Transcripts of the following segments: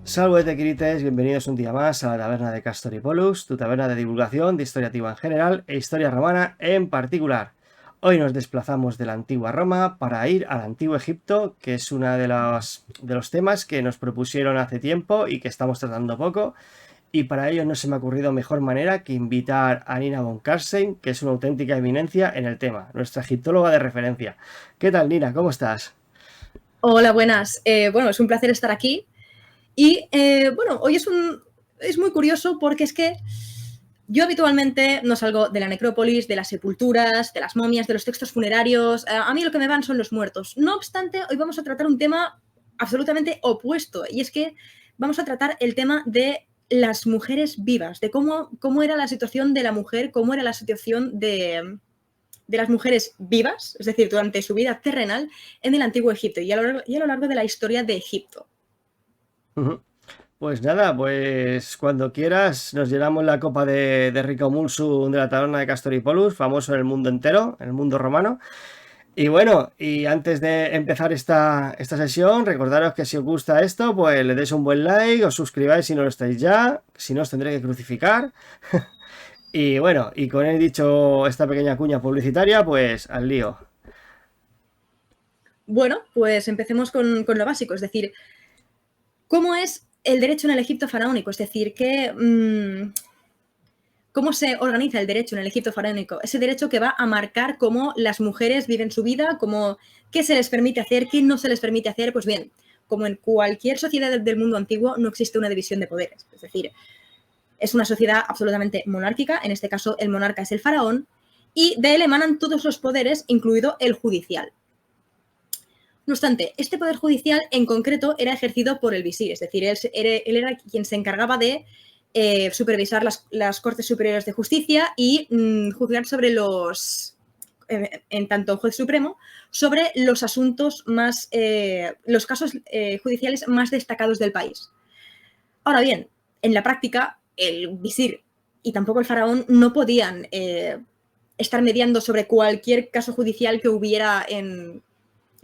Salve Quirites, bienvenidos un día más a la taberna de Castor y Pollux, tu taberna de divulgación de historia antigua en general e historia romana en particular. Hoy nos desplazamos de la antigua Roma para ir al antiguo Egipto, que es uno de los temas que nos propusieron hace tiempo y que estamos tratando poco. Y para ello no se me ha ocurrido mejor manera que invitar a Nina von Karstein, que es una auténtica eminencia en el tema, nuestra egiptóloga de referencia. ¿Qué tal, Nina? ¿Cómo estás? Hola, buenas. Bueno, es un placer estar aquí. Y bueno, hoy es muy curioso porque es que yo habitualmente no salgo de la necrópolis, de las sepulturas, de las momias, de los textos funerarios. A mí lo que me van son los muertos. No obstante, hoy vamos a tratar un tema absolutamente opuesto. Y es que vamos a tratar el tema de las mujeres vivas, de cómo era la situación de la mujer, cómo era la situación de las mujeres vivas, es decir, durante su vida terrenal en el antiguo Egipto y a lo largo de la historia de Egipto. Ujú. Pues nada, pues cuando quieras nos llenamos la copa de Rico Mulsum de la taberna de Castor y Pollux, famoso en el mundo entero, en el mundo romano. Y bueno, y antes de empezar esta sesión, recordaros que si os gusta esto, pues le deis un buen like, os suscribáis si no lo estáis ya, si no os tendré que crucificar. Y bueno, y con el dicho esta pequeña cuña publicitaria, pues al lío. Bueno, pues empecemos con lo básico, es decir, ¿cómo es el derecho en el Egipto faraónico? Es decir, ¿cómo se organiza el derecho en el Egipto faraónico? Ese derecho que va a marcar cómo las mujeres viven su vida, qué se les permite hacer, qué no se les permite hacer. Pues bien, como en cualquier sociedad del mundo antiguo, no existe una división de poderes. Es decir, es una sociedad absolutamente monárquica, en este caso el monarca es el faraón, y de él emanan todos los poderes, incluido el judicial. No obstante, este poder judicial en concreto era ejercido por el visir, es decir, él era quien se encargaba de supervisar las Cortes Superiores de Justicia y juzgar sobre en tanto juez supremo, sobre los asuntos los casos judiciales más destacados del país. Ahora bien, en la práctica, el visir y tampoco el faraón no podían estar mediando sobre cualquier caso judicial que hubiera en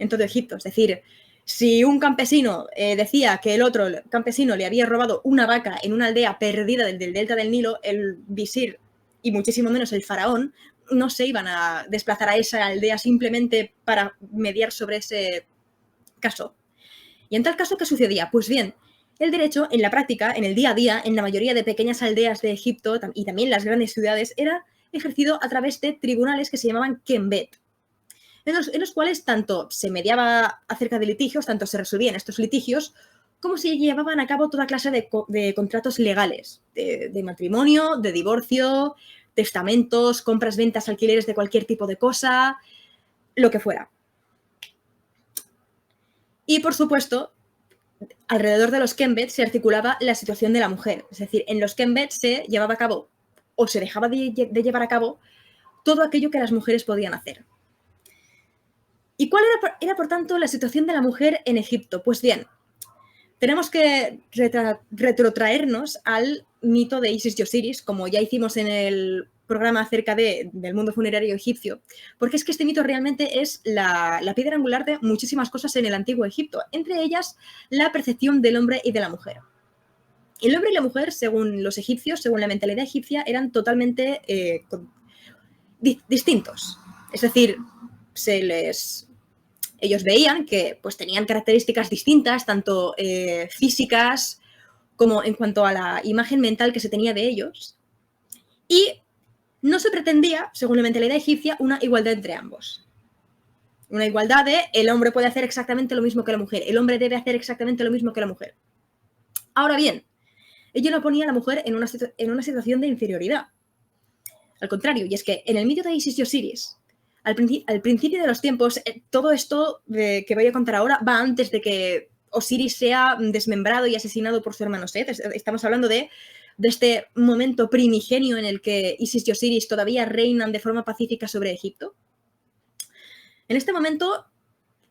todo Egipto. Es decir, si un campesino decía que el otro campesino le había robado una vaca en una aldea perdida del delta del Nilo, el visir y muchísimo menos el faraón no se iban a desplazar a esa aldea simplemente para mediar sobre ese caso. ¿Y en tal caso qué sucedía? Pues bien, el derecho en la práctica, en el día a día, en la mayoría de pequeñas aldeas de Egipto y también las grandes ciudades, era ejercido a través de tribunales que se llamaban kembet, en los cuales tanto se mediaba acerca de litigios, tanto se resolvían estos litigios, como se llevaban a cabo toda clase de contratos legales, de matrimonio, de divorcio, testamentos, compras, ventas, alquileres de cualquier tipo de cosa, lo que fuera. Y, por supuesto, alrededor de los kembet se articulaba la situación de la mujer. Es decir, en los kembet se llevaba a cabo o se dejaba de llevar a cabo todo aquello que las mujeres podían hacer. ¿Y cuál era, por tanto, la situación de la mujer en Egipto? Pues bien, tenemos que retrotraernos al mito de Isis y Osiris, como ya hicimos en el programa acerca del mundo funerario egipcio, porque es que este mito realmente es la piedra angular de muchísimas cosas en el antiguo Egipto, entre ellas la percepción del hombre y de la mujer. El hombre y la mujer, según los egipcios, según la mentalidad egipcia, eran totalmente distintos. Es decir, ellos veían que pues, tenían características distintas, tanto físicas como en cuanto a la imagen mental que se tenía de ellos. Y no se pretendía, según la mentalidad egipcia, una igualdad entre ambos. Una igualdad de el hombre puede hacer exactamente lo mismo que la mujer, el hombre debe hacer exactamente lo mismo que la mujer. Ahora bien, ello no ponía a la mujer en una situación de inferioridad. Al contrario, y es que en el mito de Isis y Osiris, al principio de los tiempos, todo esto que voy a contar ahora va antes de que Osiris sea desmembrado y asesinado por su hermano Set. Estamos hablando de este momento primigenio en el que Isis y Osiris todavía reinan de forma pacífica sobre Egipto. En este momento,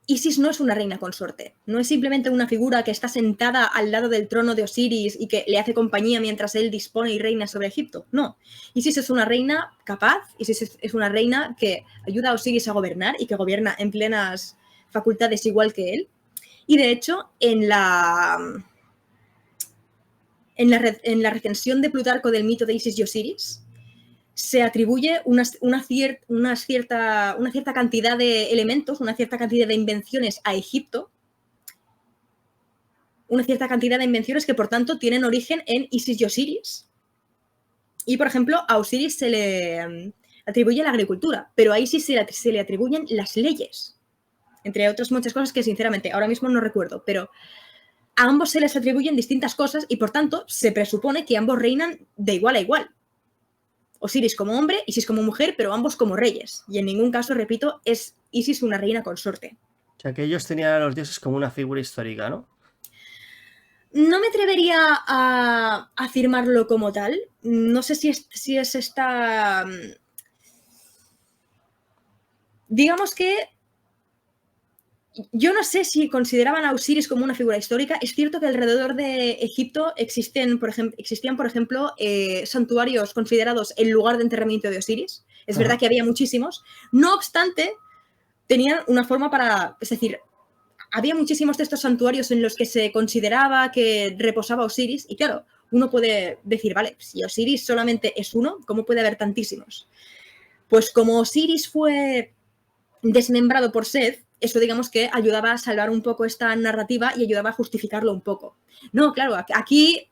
Isis no es una reina consorte, no es simplemente una figura que está sentada al lado del trono de Osiris y que le hace compañía mientras él dispone y reina sobre Egipto. No, Isis es una reina capaz, Isis es una reina que ayuda a Osiris a gobernar y que gobierna en plenas facultades igual que él. Y de hecho, en la recensión de Plutarco del mito de Isis y Osiris, se atribuye una cierta cantidad de elementos, una cierta cantidad de invenciones a Egipto, una cierta cantidad de invenciones que por tanto tienen origen en Isis y Osiris. Y por ejemplo, a Osiris se le atribuye la agricultura, pero a Isis se le atribuyen las leyes, entre otras muchas cosas que sinceramente ahora mismo no recuerdo, pero a ambos se les atribuyen distintas cosas y por tanto se presupone que ambos reinan de igual a igual. Osiris como hombre, Isis como mujer, pero ambos como reyes. Y en ningún caso, repito, es Isis una reina consorte. O sea, que ellos tenían a los dioses como una figura histórica, ¿no? No me atrevería a afirmarlo como tal. No sé si es esta... Digamos que yo no sé si consideraban a Osiris como una figura histórica. Es cierto que alrededor de Egipto existían, por ejemplo, santuarios considerados el lugar de enterramiento de Osiris. Es verdad que había muchísimos. No obstante, tenían una forma para... Es decir, había muchísimos de estos santuarios en los que se consideraba que reposaba Osiris. Y claro, uno puede decir, vale, si Osiris solamente es uno, ¿cómo puede haber tantísimos? Pues como Osiris fue desmembrado por Seth, eso digamos que ayudaba a salvar un poco esta narrativa y ayudaba a justificarlo un poco. No, claro, aquí,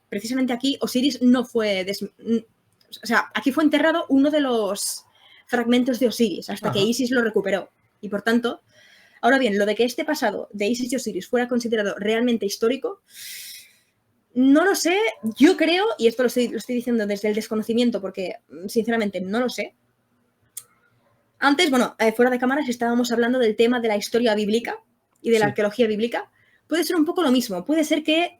precisamente aquí, Osiris no fue... O sea, aquí fue enterrado uno de los fragmentos de Osiris hasta que Isis lo recuperó. Y por tanto, ahora bien, lo de que este pasado de Isis y Osiris fuera considerado realmente histórico, no lo sé. Yo creo, y esto lo estoy diciendo desde el desconocimiento porque sinceramente no lo sé. Antes, bueno, fuera de cámaras estábamos hablando del tema de la historia bíblica y de la arqueología bíblica. Puede ser un poco lo mismo. Puede ser que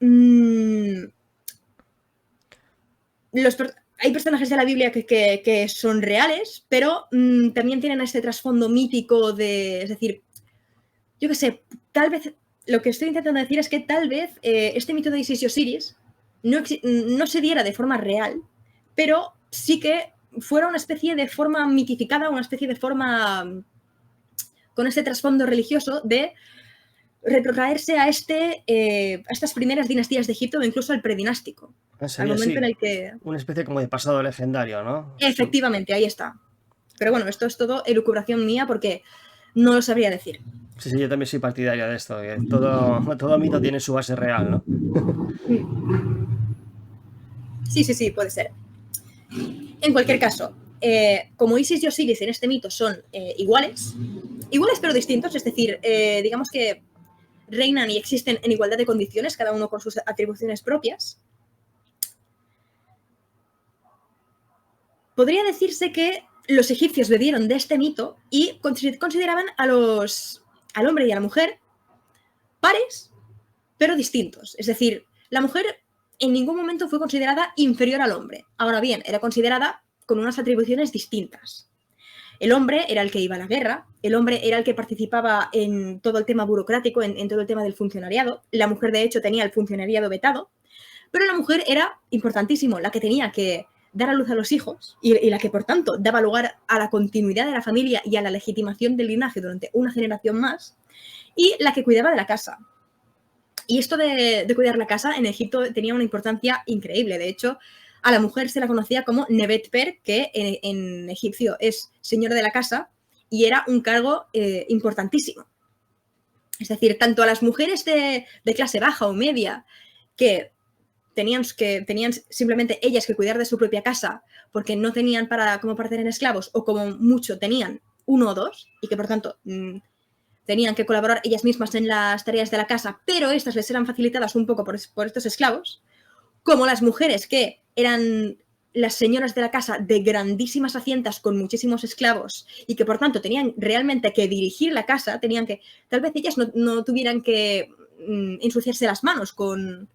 hay personajes de la Biblia que son reales, pero también tienen este trasfondo mítico de... Es decir, yo qué sé, tal vez... Lo que estoy intentando decir es que tal vez este mito de Isis y Osiris no se diera de forma real, pero sí que fuera una especie de forma mitificada, una especie de forma con este trasfondo religioso de retrotraerse a estas primeras dinastías de Egipto o incluso al predinástico. Al momento en el que... Una especie como de pasado legendario, ¿no? Efectivamente, ahí está. Pero bueno, esto es todo elucubración mía porque no lo sabría decir. Sí, yo también soy partidaria de esto. Que todo mito tiene su base real, ¿no? Sí, puede ser. En cualquier caso, como Isis y Osiris en este mito son iguales pero distintos, es decir, digamos que reinan y existen en igualdad de condiciones, cada uno con sus atribuciones propias, podría decirse que los egipcios bebieron de este mito y consideraban al hombre y a la mujer pares, pero distintos. Es decir, la mujer en ningún momento fue considerada inferior al hombre. Ahora bien, era considerada con unas atribuciones distintas. El hombre era el que iba a la guerra, el hombre era el que participaba en todo el tema burocrático, en todo el tema del funcionariado. La mujer, de hecho, tenía el funcionariado vetado, pero la mujer era importantísimo, la que tenía que dar a luz a los hijos y la que, por tanto, daba lugar a la continuidad de la familia y a la legitimación del linaje durante una generación más, y la que cuidaba de la casa. Y esto de cuidar la casa en Egipto tenía una importancia increíble. De hecho, a la mujer se la conocía como Nebet Per, que en egipcio es señora de la casa, y era un cargo importantísimo. Es decir, tanto a las mujeres de clase baja o media que tenían simplemente ellas que cuidar de su propia casa porque no tenían como para tener esclavos, o como mucho tenían uno o dos, y que por tanto tenían que colaborar ellas mismas en las tareas de la casa, pero estas les eran facilitadas un poco por estos esclavos, como las mujeres que eran las señoras de la casa de grandísimas haciendas con muchísimos esclavos y que por tanto tenían realmente que dirigir la casa, tal vez ellas no tuvieran que ensuciarse las manos con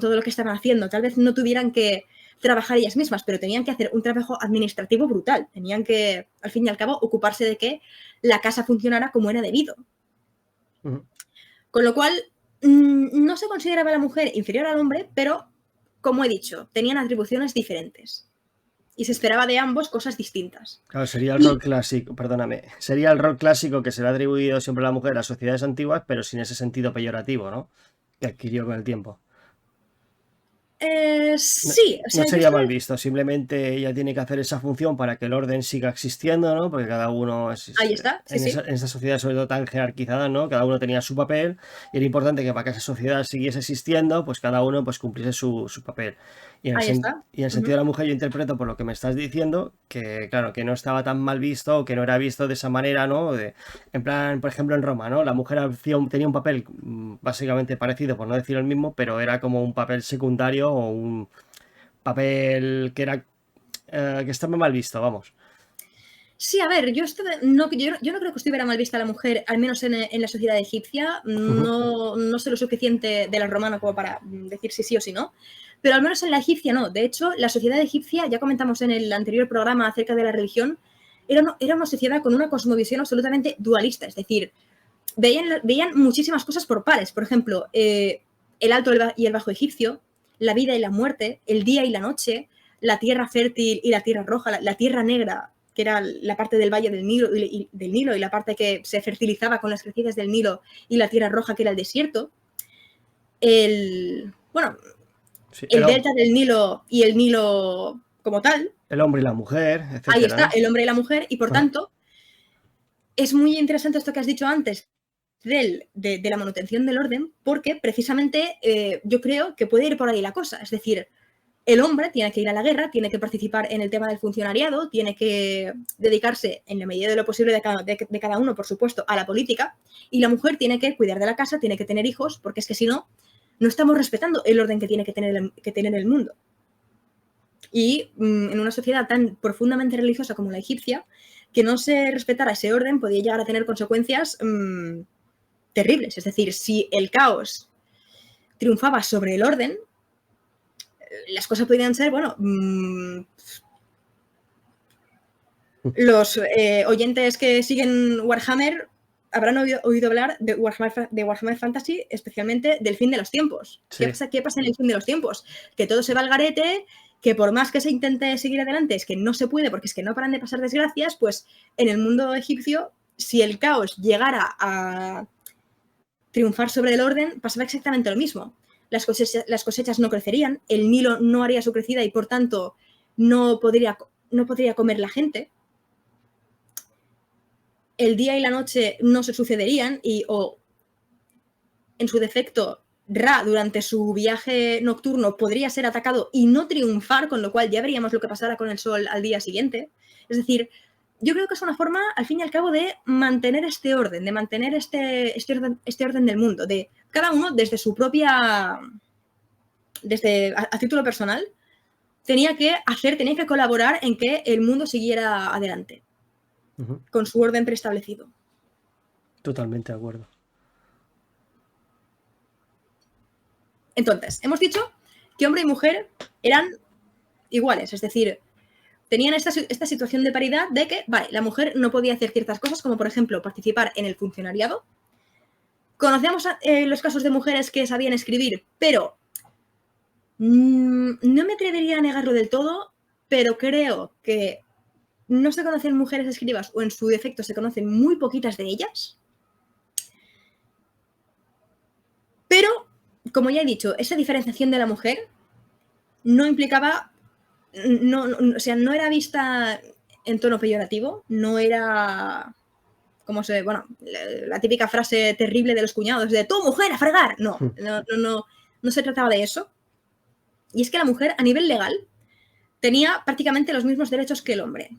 todo lo que estaban haciendo, tal vez no tuvieran que trabajar ellas mismas, pero tenían que hacer un trabajo administrativo brutal, tenían que, al fin y al cabo, ocuparse de que la casa funcionara como era debido. Con lo cual, no se consideraba a la mujer inferior al hombre, pero, como he dicho, tenían atribuciones diferentes. Y se esperaba de ambos cosas distintas. Claro, sería el rol clásico, perdóname, sería el rol clásico que se le ha atribuido siempre a la mujer a las sociedades antiguas, pero sin ese sentido peyorativo, ¿no? que adquirió con el tiempo. No, Sí, o no sea, sería incluso mal visto, simplemente ella tiene que hacer esa función para que el orden siga existiendo, ¿no? Porque cada uno ahí está, sí, sí. en esa sociedad sobre todo tan jerarquizada, ¿no? Cada uno tenía su papel y era importante que para que esa sociedad siguiese existiendo, pues cada uno pues cumpliese su papel. Ahí está. Y en el sentido Ujú. de la mujer yo interpreto por lo que me estás diciendo que, claro, que no estaba tan mal visto o que no era visto de esa manera, ¿no? En plan, por ejemplo, en Roma, ¿no? La mujer tenía un papel básicamente parecido, por no decir el mismo, pero era como un papel secundario o un papel que era que estaba mal visto, vamos. Sí, a ver, yo no creo que estuviera mal vista la mujer, al menos en la sociedad egipcia. Ujú. No sé lo suficiente de la romana como para decir si sí o si no, pero al menos en la egipcia no. De hecho, la sociedad egipcia, ya comentamos en el anterior programa acerca de la religión, era una sociedad con una cosmovisión absolutamente dualista, es decir, veían muchísimas cosas por pares. Por ejemplo, el alto y el bajo egipcio, la vida y la muerte, el día y la noche, la tierra fértil y la tierra roja, la tierra negra, que era la parte del valle del Nilo y la parte que se fertilizaba con las crecidas del Nilo, y la tierra roja, que era el desierto. Bueno, Sí, el delta del Nilo y el Nilo como tal. el hombre y la mujer, Ahí etcétera, está, ¿no? el hombre y la mujer, y por Ajá. tanto, es muy interesante esto que has dicho antes de la manutención del orden, porque precisamente yo creo que puede ir por ahí la cosa. Es decir, el hombre tiene que ir a la guerra, tiene que participar en el tema del funcionariado, tiene que dedicarse en la medida de lo posible de cada uno, por supuesto, a la política, y la mujer tiene que cuidar de la casa, tiene que tener hijos, porque es que si no, no estamos respetando el orden que tiene que tener el mundo. Y en una sociedad tan profundamente religiosa como la egipcia, que no se respetara ese orden podía llegar a tener consecuencias terribles. Es decir, si el caos triunfaba sobre el orden, las cosas podrían ser, bueno, los oyentes que siguen Warhammer habrán oído hablar de Warhammer Fantasy, especialmente del fin de los tiempos. Sí. ¿Qué pasa en el fin de los tiempos? Que todo se va al garete, que por más que se intente seguir adelante, es que no se puede porque es que no paran de pasar desgracias. Pues en el mundo egipcio, si el caos llegara a triunfar sobre el orden, pasaba exactamente lo mismo. Las cosechas no crecerían, el Nilo no haría su crecida y por tanto no podría comer la gente. El día y la noche no se sucederían o en su defecto Ra durante su viaje nocturno podría ser atacado y no triunfar, con lo cual ya veríamos lo que pasara con el sol al día siguiente. Es decir, yo creo que es una forma, al fin y al cabo, de mantener este orden, de mantener este orden del mundo, de cada uno desde su propia, a título personal, tenía que colaborar en que el mundo siguiera adelante, Ujú. con su orden preestablecido. Totalmente de acuerdo. Entonces, hemos dicho que hombre y mujer eran iguales, es decir, tenían esta situación de paridad de que, vale, la mujer no podía hacer ciertas cosas, como por ejemplo participar en el funcionariado. Conocemos los casos de mujeres que sabían escribir, pero no me atrevería a negarlo del todo, pero creo que no se conocen mujeres escribas, o en su defecto se conocen muy poquitas de ellas. Pero, como ya he dicho, esa diferenciación de la mujer no implicaba, o sea, no era vista en tono peyorativo, no era, la típica frase terrible de los cuñados de ¡tú, mujer, a fregar! No se trataba de eso. Y es que la mujer, a nivel legal, tenía prácticamente los mismos derechos que el hombre.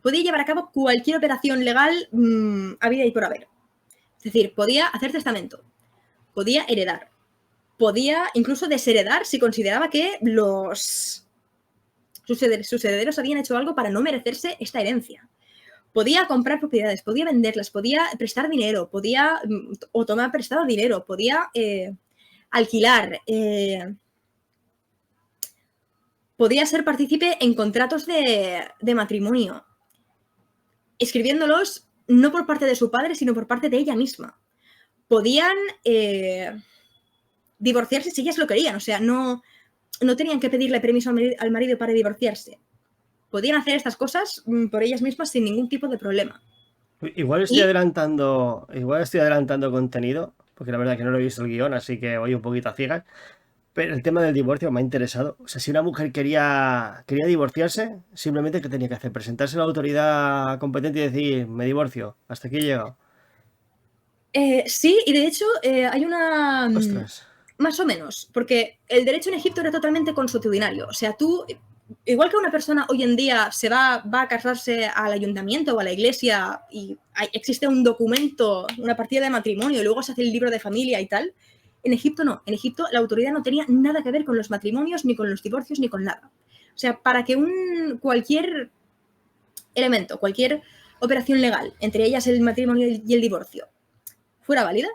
Podía llevar a cabo cualquier operación legal habida y por haber. Es decir, podía hacer testamento, podía heredar, podía incluso desheredar si consideraba que sus herederos habían hecho algo para no merecerse esta herencia. Podía comprar propiedades, podía venderlas, podía prestar dinero, podía o tomar prestado dinero, podía alquilar, podía ser partícipe en contratos de matrimonio, escribiéndolos no por parte de su padre, sino por parte de ella misma. Podían divorciarse si ellas lo querían, o sea, no tenían que pedirle permiso al marido para divorciarse. Podían hacer estas cosas por ellas mismas sin ningún tipo de problema. Igual Y estoy adelantando contenido, porque la verdad que no lo he visto el guión, así que voy un poquito a ciegas. Pero el tema del divorcio me ha interesado. O sea, si una mujer quería divorciarse, simplemente ¿qué tenía que hacer? Presentarse a la autoridad competente y decir, me divorcio, hasta aquí he llegado. Sí, y de hecho hay una... Ostras. Más o menos, porque el derecho en Egipto era totalmente consuetudinario. O sea, tú, igual que una persona hoy en día va a casarse al ayuntamiento o a la iglesia y existe un documento, una partida de matrimonio y luego se hace el libro de familia y tal, en Egipto no. En Egipto la autoridad no tenía nada que ver con los matrimonios, ni con los divorcios, ni con nada. O sea, para que cualquier elemento, cualquier operación legal, entre ellas el matrimonio y el divorcio, fuera válida,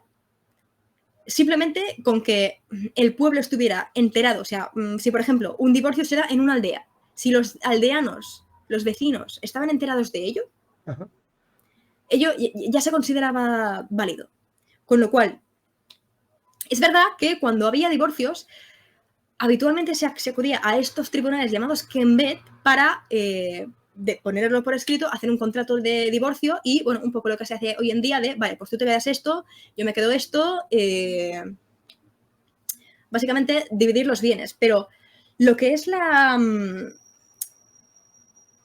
simplemente con que el pueblo estuviera enterado. O sea, si por ejemplo un divorcio se da en una aldea, si los aldeanos, los vecinos, estaban enterados de Ajá. ello ya se consideraba válido. Con lo cual, es verdad que cuando había divorcios, habitualmente se acudía a estos tribunales llamados Kembet para ponerlo por escrito, hacer un contrato de divorcio y, bueno, un poco lo que se hace hoy en día de, vale, pues tú te quedas esto, yo me quedo esto, básicamente dividir los bienes. Pero lo que es o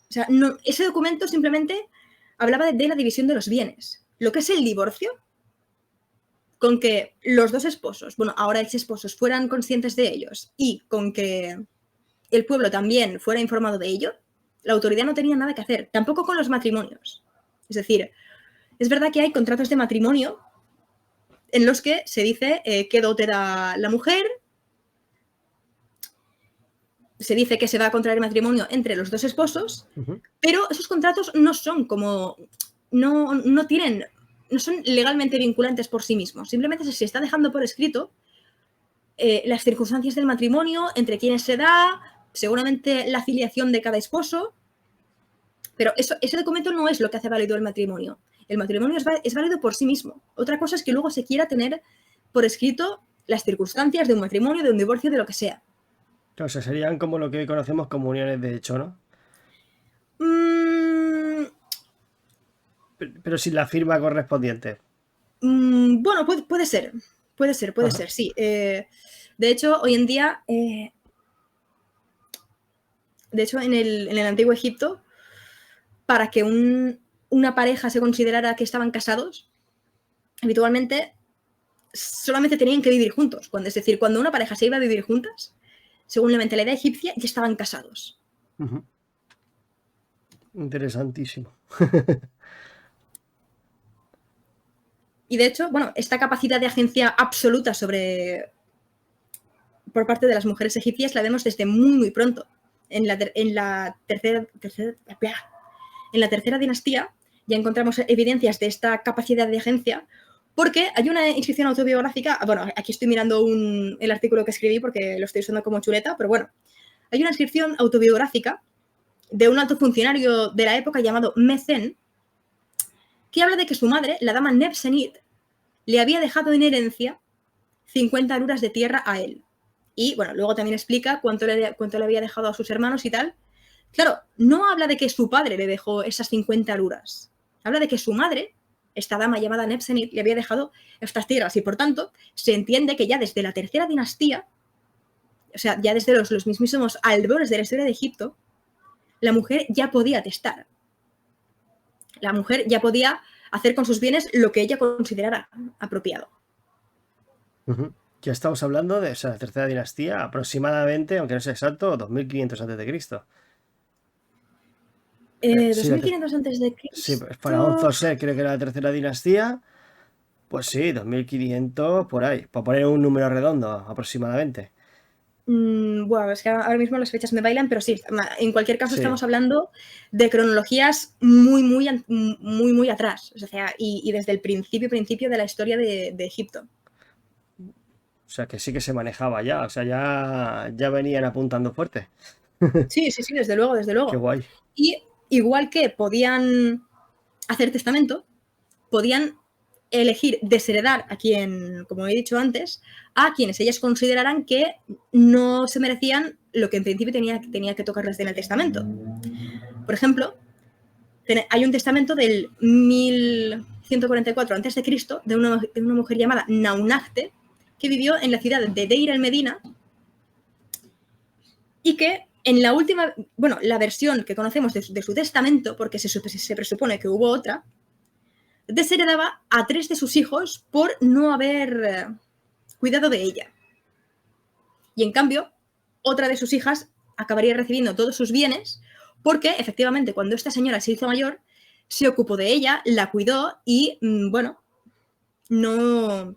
sea, no, ese documento simplemente hablaba de la división de los bienes. Lo que es el divorcio, con que los dos esposos, bueno, ahora ex esposos, fueran conscientes de ellos y con que el pueblo también fuera informado de ello, la autoridad no tenía nada que hacer, tampoco con los matrimonios. Es decir, es verdad que hay contratos de matrimonio en los que se dice qué dote da la mujer, se dice que se va a contraer matrimonio entre los dos esposos, pero esos contratos no son como, no tienen, no son legalmente vinculantes por sí mismos, simplemente se está dejando por escrito las circunstancias del matrimonio, entre quienes se da, seguramente la filiación de cada esposo, pero ese documento no es lo que hace válido el matrimonio. El matrimonio es válido por sí mismo. Otra cosa es que luego se quiera tener por escrito las circunstancias de un matrimonio, de un divorcio, de lo que sea. O sea, serían como lo que hoy conocemos como uniones de hecho, ¿no? Mm, Pero sin la firma correspondiente. bueno, puede ser. Puede Ajá. ser, sí. De hecho, hoy en día, de hecho, en el antiguo Egipto, para que una pareja se considerara que estaban casados, habitualmente solamente tenían que vivir juntos. Es decir, cuando una pareja se iba a vivir juntas, según la mentalidad egipcia, ya estaban casados. Ujú. Interesantísimo. Y de hecho, bueno, esta capacidad de agencia absoluta por parte de las mujeres egipcias la vemos desde muy, muy pronto. En la tercera dinastía ya encontramos evidencias de esta capacidad de agencia, porque hay una inscripción autobiográfica. Bueno, aquí estoy mirando el artículo que escribí porque lo estoy usando como chuleta, pero bueno, hay una inscripción autobiográfica de un alto funcionario de la época llamado Mecén, que habla de que su madre, la dama Nebsenit, le había dejado en herencia 50 aruras de tierra a él. Y bueno, luego también explica cuánto le había dejado a sus hermanos y tal. Claro, no habla de que su padre le dejó esas 50 aruras. Habla de que su madre, esta dama llamada Nebsenit, le había dejado estas tierras y por tanto se entiende que ya desde la tercera dinastía, o sea, ya desde los mismísimos albores de la historia de Egipto, la mujer ya podía testar. La mujer ya podía hacer con sus bienes lo que ella considerara apropiado. Ujú. Ya estamos hablando de, o sea, la tercera dinastía, aproximadamente, aunque no sea exacto, 2500 a.C. Sí, 2500 antes de sí, pues Faraón Cristo. Zoser creo que era la tercera dinastía. Pues sí, 2500 por ahí, para poner un número redondo aproximadamente. Bueno, es que ahora mismo las fechas me bailan, pero sí, en cualquier caso Sí, estamos hablando de cronologías muy, muy, muy, muy atrás. O sea, y desde el principio de la historia de Egipto. o sea que sí que se manejaba ya, o sea, ya venían apuntando fuerte. Sí, sí, sí, desde luego, desde Qué luego. guay. Y igual que podían hacer testamento, podían elegir desheredar a quien, como he dicho antes, a quienes ellas consideraran que no se merecían lo que en principio tenía que tocarles en el testamento. Por ejemplo, hay un testamento del 1144 a.C. de una mujer llamada Naunachte, que vivió en la ciudad de Deir el-Medina y que en la última, bueno, la versión que conocemos de su testamento, porque se presupone que hubo otra, desheredaba a 3 de sus hijos por no haber cuidado de ella. Y en cambio, otra de sus hijas acabaría recibiendo todos sus bienes porque, efectivamente, cuando esta señora se hizo mayor, se ocupó de ella, la cuidó y, bueno, no...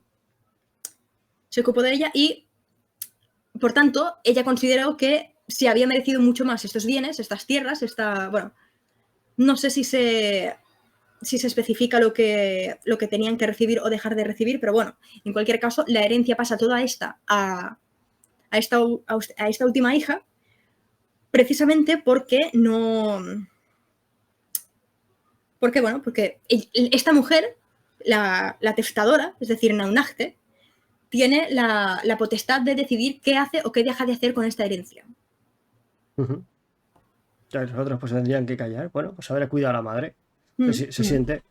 Se ocupó de ella y, por tanto, ella consideró que se había merecido mucho más estos bienes, estas tierras, bueno, no sé si se especifica lo que tenían que recibir o dejar de recibir, pero bueno, en cualquier caso, la herencia pasa toda esta a esta última hija, precisamente porque porque esta mujer, la testadora, es decir, Naunachte, tiene la potestad de decidir qué hace o qué deja de hacer con esta herencia. Claro, los otros pues tendrían que callar. Bueno, pues haber cuidado a la madre. Se siente.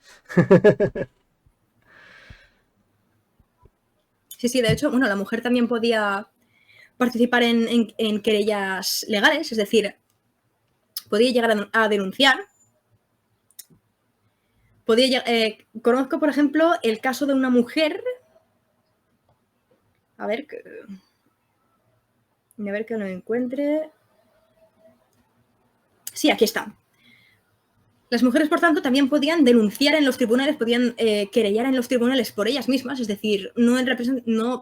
Sí, de hecho, bueno, la mujer también podía participar en querellas legales, es decir, podía llegar a denunciar. Conozco, por ejemplo, el caso de una mujer. A ver que lo encuentre. Sí, aquí está. Las mujeres, por tanto, también podían denunciar en los tribunales, podían querellar en los tribunales por ellas mismas, es decir, no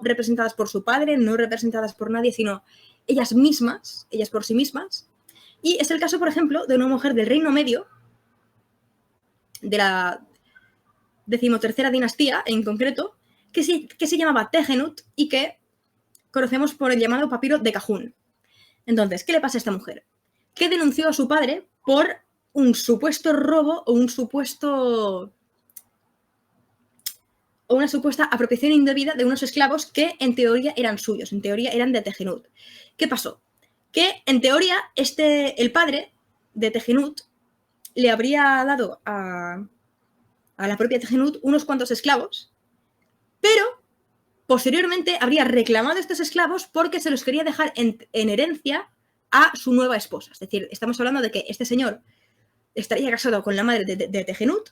representadas por su padre, no representadas por nadie, sino ellas mismas, ellas por sí mismas. Y es el caso, por ejemplo, de una mujer del Reino Medio, de la 13ª dinastía en concreto, que se llamaba Tejenut y que conocemos por el llamado papiro de Cajún. Entonces, ¿qué le pasa a esta mujer? Que denunció a su padre por un supuesto robo o una supuesta apropiación indebida de unos esclavos que en teoría eran suyos, en teoría eran de Tejenut. ¿Qué pasó? Que en teoría el padre de Tejenut le habría dado a la propia Tejenut unos cuantos esclavos, pero posteriormente habría reclamado estos esclavos porque se los quería dejar en herencia a su nueva esposa. Es decir, estamos hablando de que este señor estaría casado con la madre de Tejenut,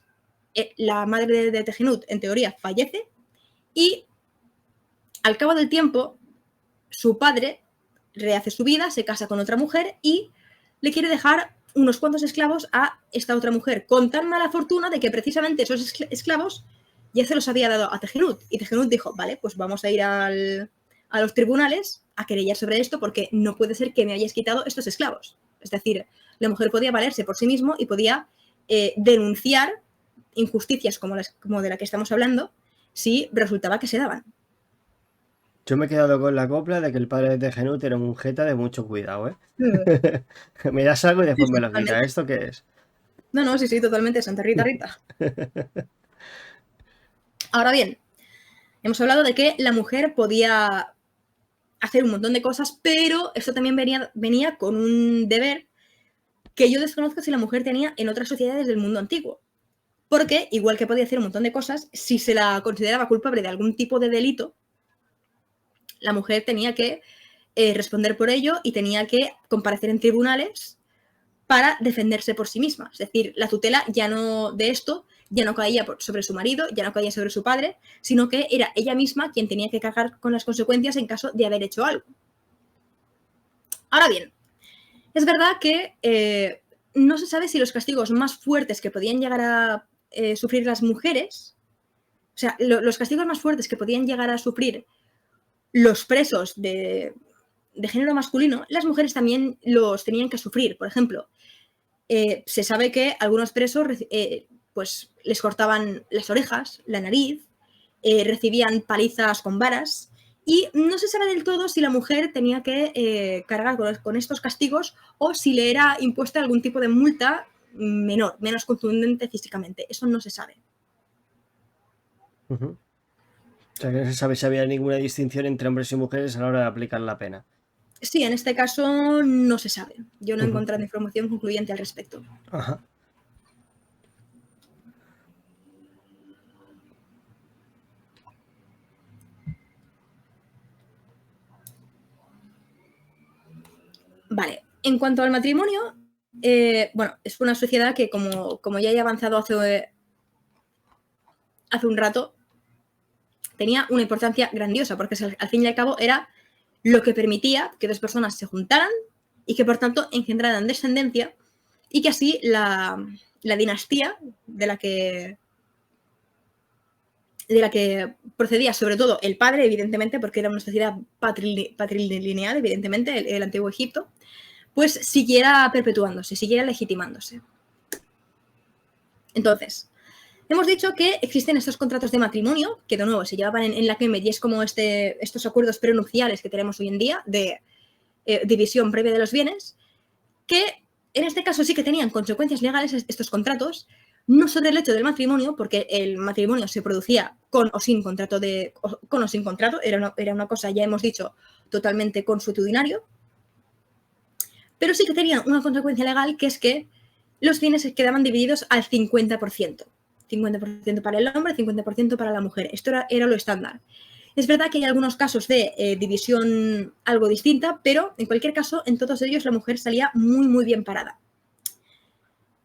la madre de Tejenut en teoría fallece y al cabo del tiempo su padre rehace su vida, se casa con otra mujer y le quiere dejar unos cuantos esclavos a esta otra mujer, con tan mala fortuna de que precisamente esos esclavos ya se los había dado a Tejenut. Y Tejenut dijo, vale, pues vamos a ir a los tribunales a querellar sobre esto porque no puede ser que me hayas quitado estos esclavos. Es decir, la mujer podía valerse por sí mismo y podía denunciar injusticias como de la que estamos hablando si resultaba que se daban. Yo me he quedado con la copla de que el padre de Tejenut era un jeta de mucho cuidado, ¿eh? Me das algo y después me lo quita. ¿Esto qué es? No, sí, totalmente. Santa Rita. Ahora bien, hemos hablado de que la mujer podía hacer un montón de cosas, pero esto también venía con un deber que yo desconozco si la mujer tenía en otras sociedades del mundo antiguo. Porque, igual que podía hacer un montón de cosas, si se la consideraba culpable de algún tipo de delito, la mujer tenía que responder por ello y tenía que comparecer en tribunales para defenderse por sí misma. Es decir, la tutela ya no caía sobre su marido, ya no caía sobre su padre, sino que era ella misma quien tenía que cargar con las consecuencias en caso de haber hecho algo. Ahora bien, es verdad que no se sabe si los castigos más fuertes que podían llegar a sufrir las mujeres, o sea, los castigos más fuertes que podían llegar a sufrir los presos de género masculino, las mujeres también los tenían que sufrir. Por ejemplo, se sabe que algunos presos pues les cortaban las orejas, la nariz, recibían palizas con varas y no se sabe del todo si la mujer tenía que cargar con estos castigos o si le era impuesta algún tipo de multa menor, menos contundente físicamente. Eso no se sabe. O sea, que no se sabe si había ninguna distinción entre hombres y mujeres a la hora de aplicar la pena. Sí, en este caso no se sabe. Yo no he encontrado información concluyente al respecto. Ajá. Vale, en cuanto al matrimonio, bueno, es una sociedad que como ya he avanzado hace un rato, tenía una importancia grandiosa, porque al fin y al cabo era lo que permitía que dos personas se juntaran y que por tanto engendraran descendencia y que así la dinastía de la que procedía sobre todo el padre, evidentemente, porque era una sociedad patrilineal, evidentemente, el antiguo Egipto, pues siguiera perpetuándose, siguiera legitimándose. Entonces, hemos dicho que existen estos contratos de matrimonio, que de nuevo se llevaban en la Kemet y es como estos acuerdos prenupciales que tenemos hoy en día de división previa de los bienes, que en este caso sí que tenían consecuencias legales estos contratos, no sobre el hecho del matrimonio, porque el matrimonio se producía con o sin contrato, era una cosa, ya hemos dicho, totalmente consuetudinario, pero sí que tenían una consecuencia legal, que es que los bienes quedaban divididos al 50%. 50% para el hombre, 50% para la mujer. Esto era lo estándar. Es verdad que hay algunos casos de división algo distinta, pero en cualquier caso, en todos ellos la mujer salía muy, muy bien parada.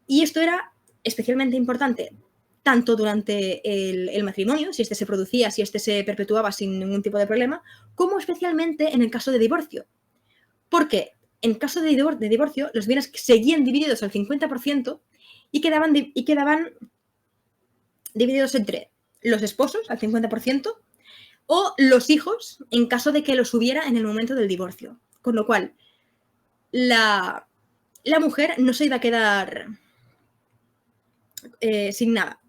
Y esto era especialmente importante tanto durante el matrimonio, si este se producía, si este se perpetuaba sin ningún tipo de problema, como especialmente en el caso de divorcio. Porque en caso de divorcio, los bienes seguían divididos al 50% y quedaban divididos entre los esposos al 50% o los hijos en caso de que los hubiera en el momento del divorcio. Con lo cual, la mujer no se iba a quedar sin nada.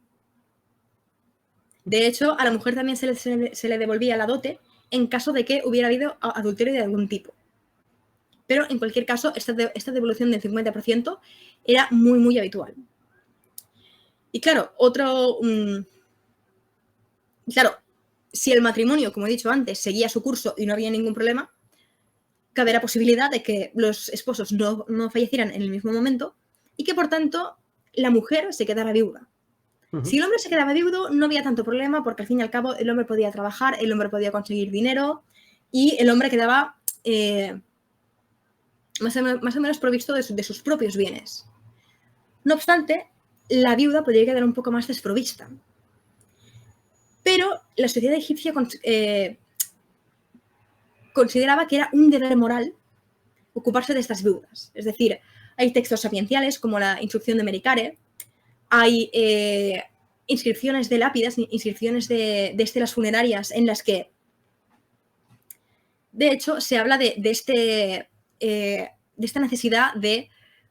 De hecho, a la mujer también se le devolvía la dote en caso de que hubiera habido adulterio de algún tipo. Pero en cualquier caso, esta devolución del 50% era muy, muy habitual. Y claro, claro, si el matrimonio, como he dicho antes, seguía su curso y no había ningún problema, cabe la posibilidad de que los esposos no fallecieran en el mismo momento y que, por tanto, la mujer se quedara viuda. Si el hombre se quedaba viudo, no había tanto problema, porque al fin y al cabo el hombre podía trabajar, el hombre podía conseguir dinero y el hombre quedaba más o menos provisto de sus propios bienes. No obstante, la viuda podría quedar un poco más desprovista. Pero la sociedad egipcia consideraba que era un deber moral ocuparse de estas viudas. Es decir, hay textos sapienciales como la Instrucción de Mericare, hay inscripciones de lápidas, inscripciones de estelas funerarias en las que, de hecho, se habla de esta necesidad de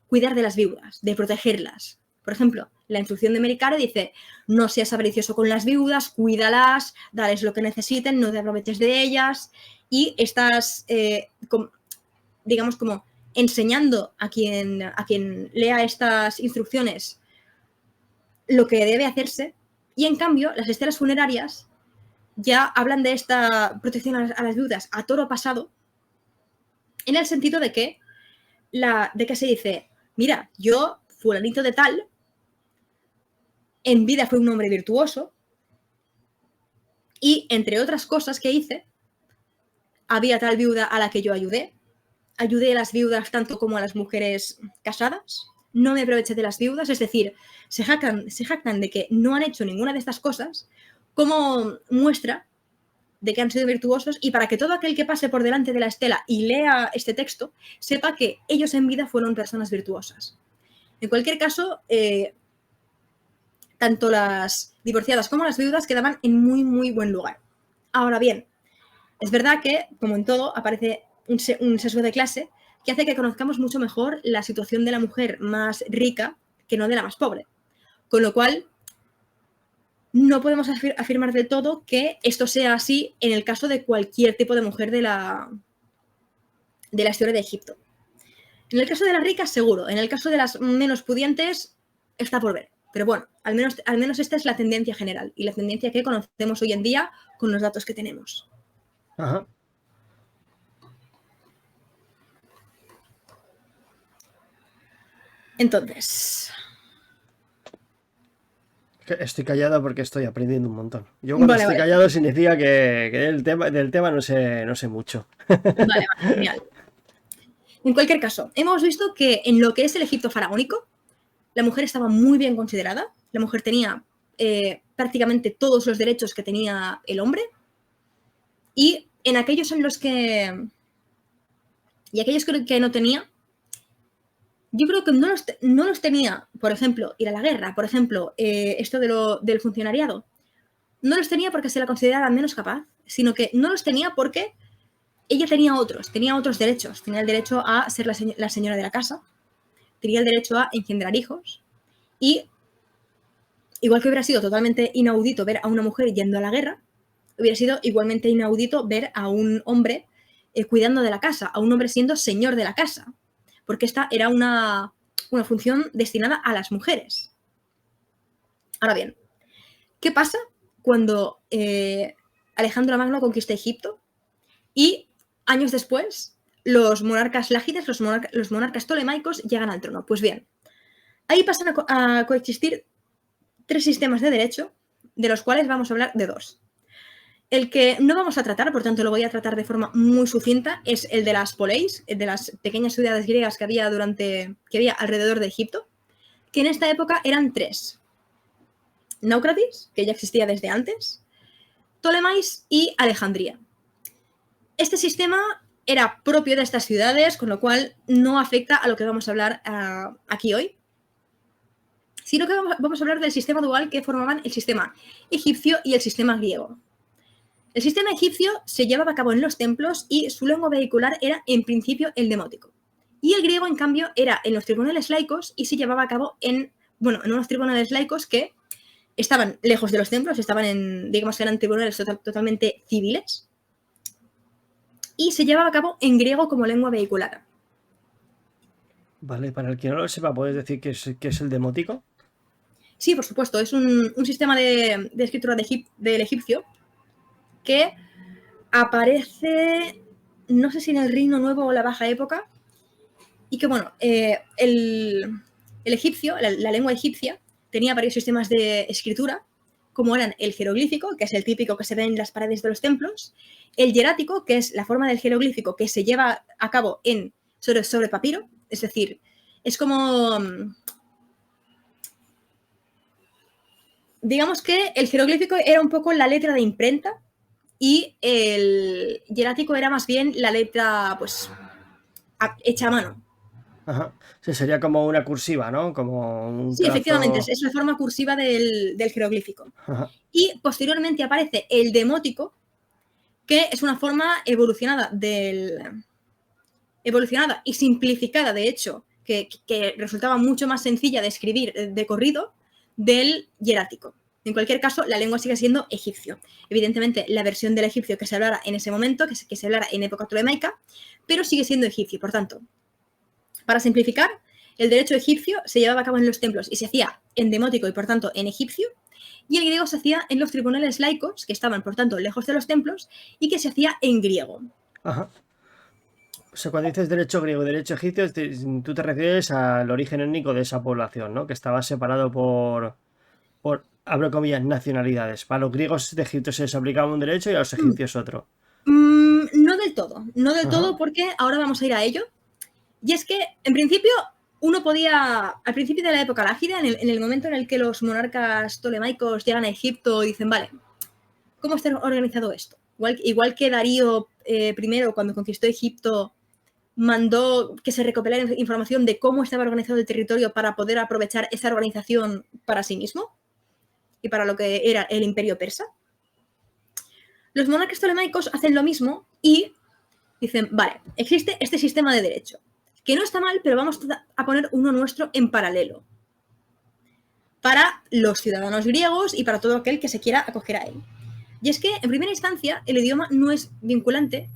cuidar de las viudas, de protegerlas. Por ejemplo, la Instrucción de Mericare dice: no seas avaricioso con las viudas, cuídalas, dales lo que necesiten, no te aproveches de ellas. Y estás, digamos, como enseñando a quien lea estas instrucciones lo que debe hacerse. Y en cambio, las estelas funerarias ya hablan de esta protección a las viudas a toro pasado, en el sentido de que se dice: mira, yo, fulanito de tal, en vida fue un hombre virtuoso y, entre otras cosas que hice, había tal viuda a la que yo ayudé a las viudas tanto como a las mujeres casadas, no me aproveché de las viudas, es decir, se jactan de que no han hecho ninguna de estas cosas como muestra de que han sido virtuosos, y para que todo aquel que pase por delante de la estela y lea este texto sepa que ellos en vida fueron personas virtuosas. En cualquier caso, tanto las divorciadas como las viudas quedaban en muy, muy buen lugar. Ahora bien, es verdad que, como en todo, aparece un sesgo de clase que hace que conozcamos mucho mejor la situación de la mujer más rica que no de la más pobre. Con lo cual, no podemos afirmar del todo que esto sea así en el caso de cualquier tipo de mujer de la historia de Egipto. En el caso de las ricas, seguro. En el caso de las menos pudientes, está por ver. Pero bueno, al menos esta es la tendencia general y la tendencia que conocemos hoy en día con los datos que tenemos. Ajá. Entonces, estoy callado porque estoy aprendiendo un montón. Yo cuando estoy callado significa que del tema no sé mucho. Vale, genial. En cualquier caso, hemos visto que en lo que es el Egipto faraónico, la mujer estaba muy bien considerada. La mujer tenía prácticamente todos los derechos que tenía el hombre. Y en aquellos en los que... Y aquellos que no tenía, yo creo que no los tenía, por ejemplo, ir a la guerra, por ejemplo, esto del funcionariado. No los tenía porque se la consideraba menos capaz, sino que no los tenía porque ella tenía otros derechos. Tenía el derecho a ser la señora de la casa, tenía el derecho a engendrar hijos y, igual que hubiera sido totalmente inaudito ver a una mujer yendo a la guerra, hubiera sido igualmente inaudito ver a un hombre cuidando de la casa, a un hombre siendo señor de la casa, porque esta era una función destinada a las mujeres. Ahora bien, ¿qué pasa cuando Alejandro Magno conquista Egipto y años después los monarcas lágidas, los monarcas tolemaicos llegan al trono? Pues bien, ahí pasan a coexistir 3 sistemas de derecho, de los cuales vamos a hablar de 2. El que no vamos a tratar, por tanto lo voy a tratar de forma muy sucinta, es el de las poleis, el de las pequeñas ciudades griegas que había alrededor de Egipto, que en esta época eran 3. Náucratis, que ya existía desde antes, Ptolemais y Alejandría. Este sistema era propio de estas ciudades, con lo cual no afecta a lo que vamos a hablar aquí hoy, sino que vamos a hablar del sistema dual que formaban el sistema egipcio y el sistema griego. El sistema egipcio se llevaba a cabo en los templos y su lengua vehicular era, en principio, el demótico. Y el griego, en cambio, era en los tribunales laicos y se llevaba a cabo en unos tribunales laicos que estaban lejos de los templos, digamos que eran tribunales totalmente civiles, y se llevaba a cabo en griego como lengua vehicular. Vale, para el que no lo sepa, ¿puedes decir qué es el demótico? Sí, por supuesto, es un sistema de escritura del egipcio que aparece, no sé si en el Reino Nuevo o la Baja Época, y que, el egipcio, la lengua egipcia, tenía varios sistemas de escritura, como eran el jeroglífico, que es el típico que se ve en las paredes de los templos, el hierático, que es la forma del jeroglífico que se lleva a cabo sobre papiro, es decir, es como... Digamos que el jeroglífico era un poco la letra de imprenta y el hierático era más bien la letra, pues, hecha a mano. Ajá. Sí, sería como una cursiva, ¿no? Como un Sí, trazo... efectivamente, es la forma cursiva del jeroglífico. Ajá. Y posteriormente aparece el demótico, que es una forma evolucionada y simplificada, de hecho, que resultaba mucho más sencilla de escribir de corrido del hierático. En cualquier caso, la lengua sigue siendo egipcio. Evidentemente, la versión del egipcio que se hablara en ese momento, que se hablara en época tolemaica, pero sigue siendo egipcio. Por tanto, para simplificar, el derecho egipcio se llevaba a cabo en los templos y se hacía en demótico y, por tanto, en egipcio, y el griego se hacía en los tribunales laicos, que estaban, por tanto, lejos de los templos, y que se hacía en griego. Ajá. O sea, cuando dices derecho griego y derecho egipcio, tú te refieres al origen étnico de esa población, ¿no? Que estaba separado por abro comillas, nacionalidades. Para los griegos de Egipto se les aplicaba un derecho y a los egipcios otro. No del todo, porque ahora vamos a ir a ello. Y es que, en principio, uno podía, al principio de la época lágida, en el momento en el que los monarcas tolemaicos llegan a Egipto y dicen, vale, ¿cómo está organizado esto? Igual que Darío primero, cuando conquistó Egipto, mandó que se recopilara información de cómo estaba organizado el territorio para poder aprovechar esa organización para sí mismo y para lo que era el imperio persa. Los monarcas tolemaicos hacen lo mismo y dicen, vale, existe este sistema de derecho, que no está mal, pero vamos a poner uno nuestro en paralelo para los ciudadanos griegos y para todo aquel que se quiera acoger a él. Y es que, en primera instancia, el idioma no es vinculante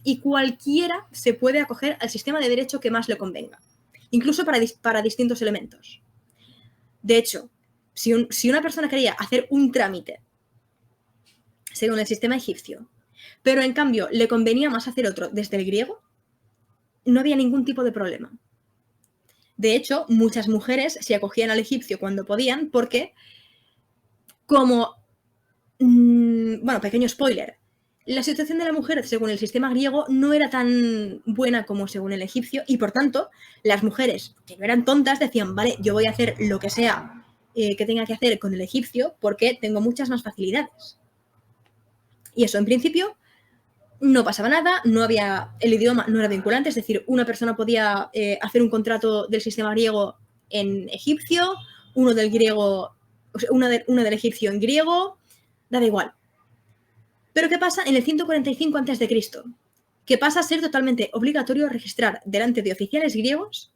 y cualquiera se puede acoger al sistema de derecho que más le convenga, incluso para distintos elementos. De hecho, si una persona quería hacer un trámite según el sistema egipcio, pero en cambio le convenía más hacer otro desde el griego, no había ningún tipo de problema. De hecho, muchas mujeres se acogían al egipcio cuando podían porque, pequeño spoiler, la situación de la mujer según el sistema griego no era tan buena como según el egipcio y por tanto las mujeres que no eran tontas decían, vale, yo voy a hacer lo que sea que tenga que hacer con el egipcio porque tengo muchas más facilidades. Y eso en principio no pasaba nada, no había, el idioma no era vinculante, es decir, una persona podía hacer un contrato del sistema griego en egipcio, uno del griego, o sea, uno del egipcio en griego, daba igual. Pero ¿qué pasa en el 145 a.C.? Que pasa a ser totalmente obligatorio registrar delante de oficiales griegos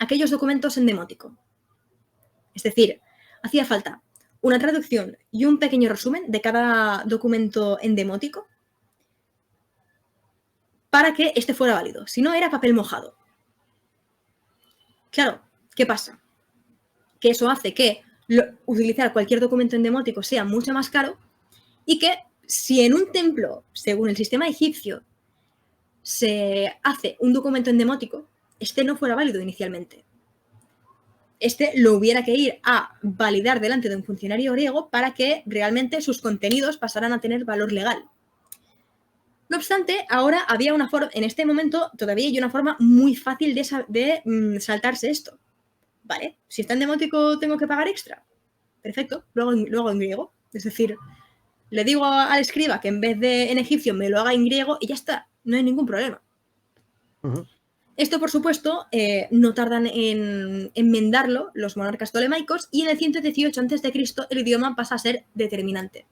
aquellos documentos en demótico. Es decir, hacía falta una traducción y un pequeño resumen de cada documento en demótico para que este fuera válido. Si no, era papel mojado. Claro, ¿qué pasa? Que eso hace que utilizar cualquier documento en demótico sea mucho más caro y que si en un templo, según el sistema egipcio, se hace un documento en demótico, este no fuera válido inicialmente. Este lo hubiera que ir a validar delante de un funcionario griego para que realmente sus contenidos pasaran a tener valor legal. No obstante, ahora había una forma, en este momento todavía hay una forma muy fácil de saltarse esto. Vale, si está en demótico tengo que pagar extra. Perfecto, luego en griego. Es decir, le digo al escriba que en vez de en egipcio me lo haga en griego y ya está, no hay ningún problema. Esto, por supuesto, no tardan en enmendarlo los monarcas tolemaicos y en el 118 a.C. el idioma pasa a ser determinante.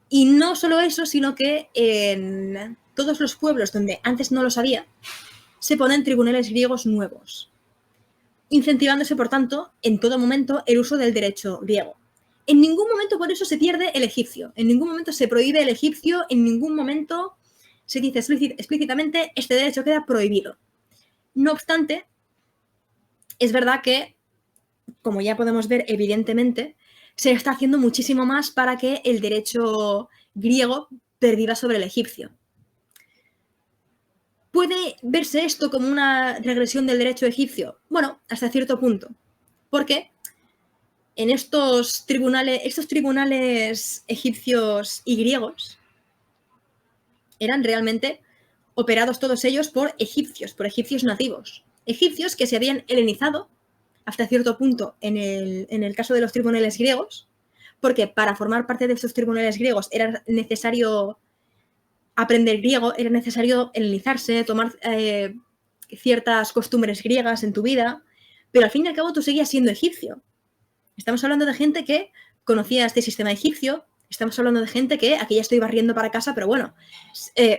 Y no solo eso, sino que en todos los pueblos donde antes no los había, se ponen tribunales griegos nuevos, incentivándose, por tanto, en todo momento el uso del derecho griego. En ningún momento por eso se pierde el egipcio, en ningún momento se prohíbe el egipcio, en ningún momento se dice explícitamente este derecho queda prohibido. No obstante, es verdad que, como ya podemos ver evidentemente, se está haciendo muchísimo más para que el derecho griego perviva sobre el egipcio. ¿Puede verse esto como una regresión del derecho egipcio? Bueno, hasta cierto punto. Porque en estos tribunales egipcios y griegos eran realmente operados todos ellos por egipcios nativos. Egipcios que se habían helenizado hasta cierto punto en el caso de los tribunales griegos, porque para formar parte de estos tribunales griegos era necesario aprender griego, era necesario helenizarse, tomar ciertas costumbres griegas en tu vida, pero al fin y al cabo tú seguías siendo egipcio. Estamos hablando de gente que conocía este sistema egipcio, estamos hablando de gente que, aquí ya estoy barriendo para casa, pero bueno,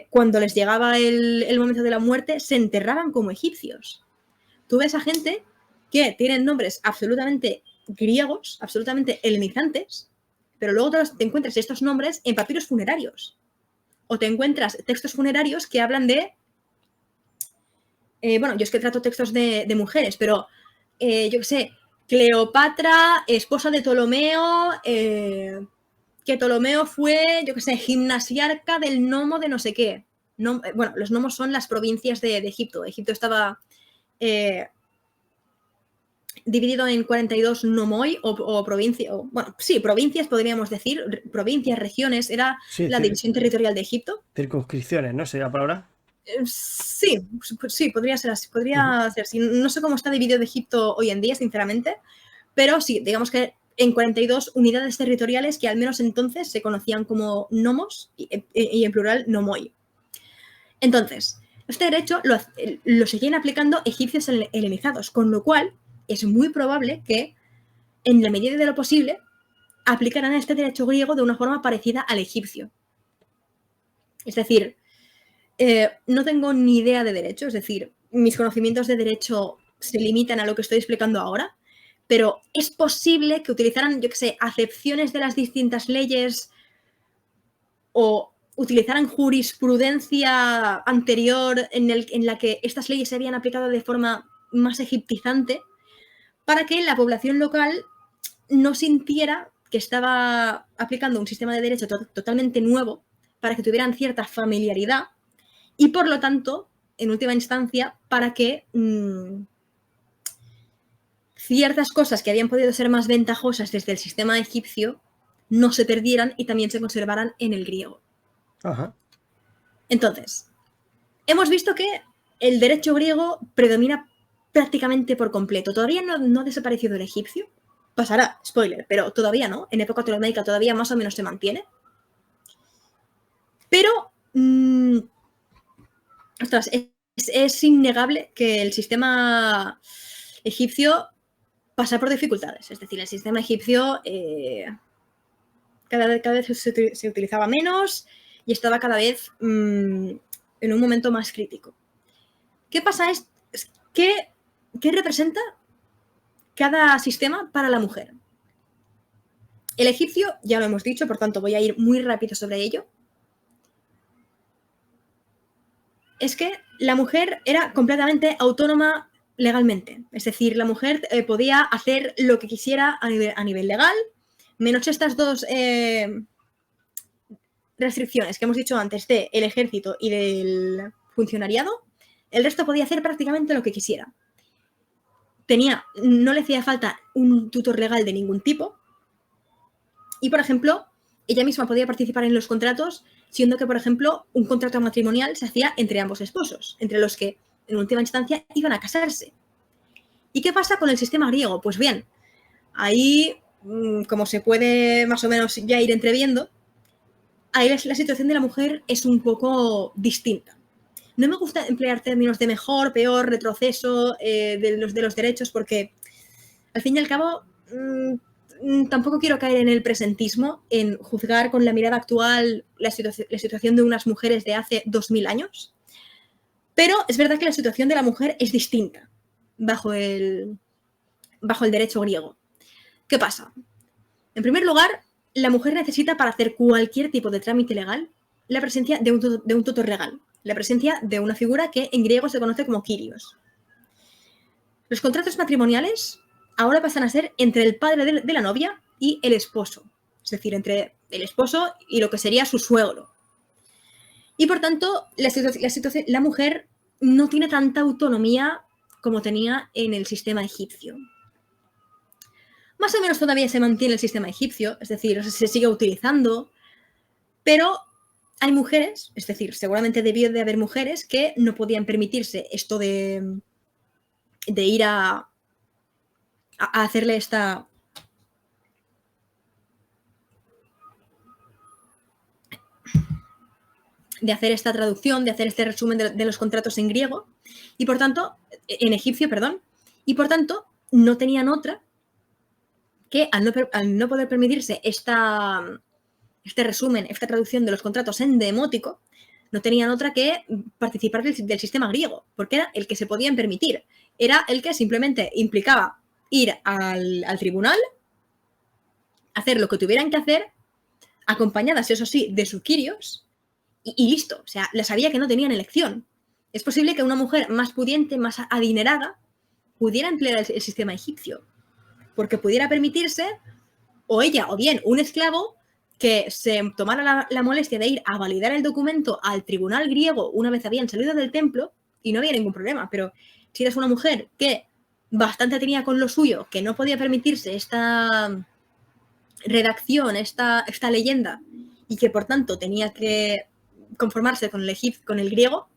cuando les llegaba el momento de la muerte, se enterraban como egipcios. Tú ves a gente que tienen nombres absolutamente griegos, absolutamente helenizantes, pero luego te encuentras estos nombres en papiros funerarios. O te encuentras textos funerarios que hablan de... bueno, yo es que trato textos de mujeres, pero yo qué sé, Cleopatra, esposa de Ptolomeo, que Ptolomeo fue, yo qué sé, gimnasiarca del nomo de no sé qué. No, bueno, los nomos son las provincias de Egipto. Egipto estaba dividido en 42 nomoi o provincias, bueno, sí, provincias podríamos decir, provincias, regiones, era Sí, la división territorial de Egipto. circunscripciones, ¿no? ¿Sería la palabra? Sí, podría ser así, podría ser así. No sé cómo está dividido Egipto hoy en día, sinceramente, pero sí, digamos que en 42 unidades territoriales que al menos entonces se conocían como nomos y en plural nomoi. Entonces, este derecho lo seguían aplicando egipcios helenizados, con lo cual es muy probable que, en la medida de lo posible, aplicaran este derecho griego de una forma parecida al egipcio. Es decir, no tengo ni idea de derecho, es decir, mis conocimientos de derecho se limitan a lo que estoy explicando ahora, pero es posible que utilizaran, yo qué sé, acepciones de las distintas leyes o utilizaran jurisprudencia anterior en la que estas leyes se habían aplicado de forma más egiptizante para que la población local no sintiera que estaba aplicando un sistema de derecho totalmente nuevo, para que tuvieran cierta familiaridad y, por lo tanto, en última instancia, para que ciertas cosas que habían podido ser más ventajosas desde el sistema egipcio no se perdieran y también se conservaran en el griego. Ajá. Entonces, hemos visto que el derecho griego predomina prácticamente por completo. Todavía no ha desaparecido el egipcio. Pasará, spoiler, pero todavía no. En época ptolemaica todavía más o menos se mantiene. Pero, ostras, es innegable que el sistema egipcio pasa por dificultades. Es decir, el sistema egipcio cada vez se utilizaba menos y estaba cada vez en un momento más crítico. ¿Qué pasa? ¿Qué representa cada sistema para la mujer? El egipcio, ya lo hemos dicho, por tanto voy a ir muy rápido sobre ello. Es que la mujer era completamente autónoma legalmente. Es decir, la mujer podía hacer lo que quisiera a nivel legal, menos estas dos restricciones que hemos dicho antes del ejército y del funcionariado. El resto podía hacer prácticamente lo que quisiera. No le hacía falta un tutor legal de ningún tipo. Y, por ejemplo, ella misma podía participar en los contratos, siendo que, por ejemplo, un contrato matrimonial se hacía entre ambos esposos, entre los que, en última instancia, iban a casarse. ¿Y qué pasa con el sistema griego? Pues bien, ahí, como se puede más o menos ya ir entreviendo, ahí la situación de la mujer es un poco distinta. No me gusta emplear términos de mejor, peor, retroceso de los derechos, porque al fin y al cabo tampoco quiero caer en el presentismo, en juzgar con la mirada actual la situación de unas mujeres de hace 2000 años, pero es verdad que la situación de la mujer es distinta bajo el derecho griego. ¿Qué pasa? En primer lugar, la mujer necesita para hacer cualquier tipo de trámite legal la presencia de un tutor legal, la presencia de una figura que en griego se conoce como kyrios. Los contratos matrimoniales ahora pasan a ser entre el padre de la novia y el esposo, es decir, entre el esposo y lo que sería su suegro. Y por tanto, la mujer no tiene tanta autonomía como tenía en el sistema egipcio. Más o menos todavía se mantiene el sistema egipcio, es decir, se sigue utilizando, pero hay mujeres, es decir, seguramente debió de haber mujeres que no podían permitirse esto de ir a hacerle esta traducción, de hacer este resumen de los contratos en griego, y por tanto, en egipcio, perdón, y por tanto no tenían otra que al no poder permitirse este resumen, esta traducción de los contratos en demótico, no tenían otra que participar del sistema griego, porque era el que se podían permitir. Era el que simplemente implicaba ir al tribunal, hacer lo que tuvieran que hacer, acompañadas, eso sí, de sus kyrios, y listo. O sea, sabía que no tenían elección. Es posible que una mujer más pudiente, más adinerada, pudiera emplear el sistema egipcio, porque pudiera permitirse, o ella, o bien un esclavo, que se tomara la molestia de ir a validar el documento al tribunal griego una vez habían salido del templo, y no había ningún problema. Pero si eres una mujer que bastante tenía con lo suyo, que no podía permitirse esta redacción, esta leyenda, y que por tanto tenía que conformarse con el griego,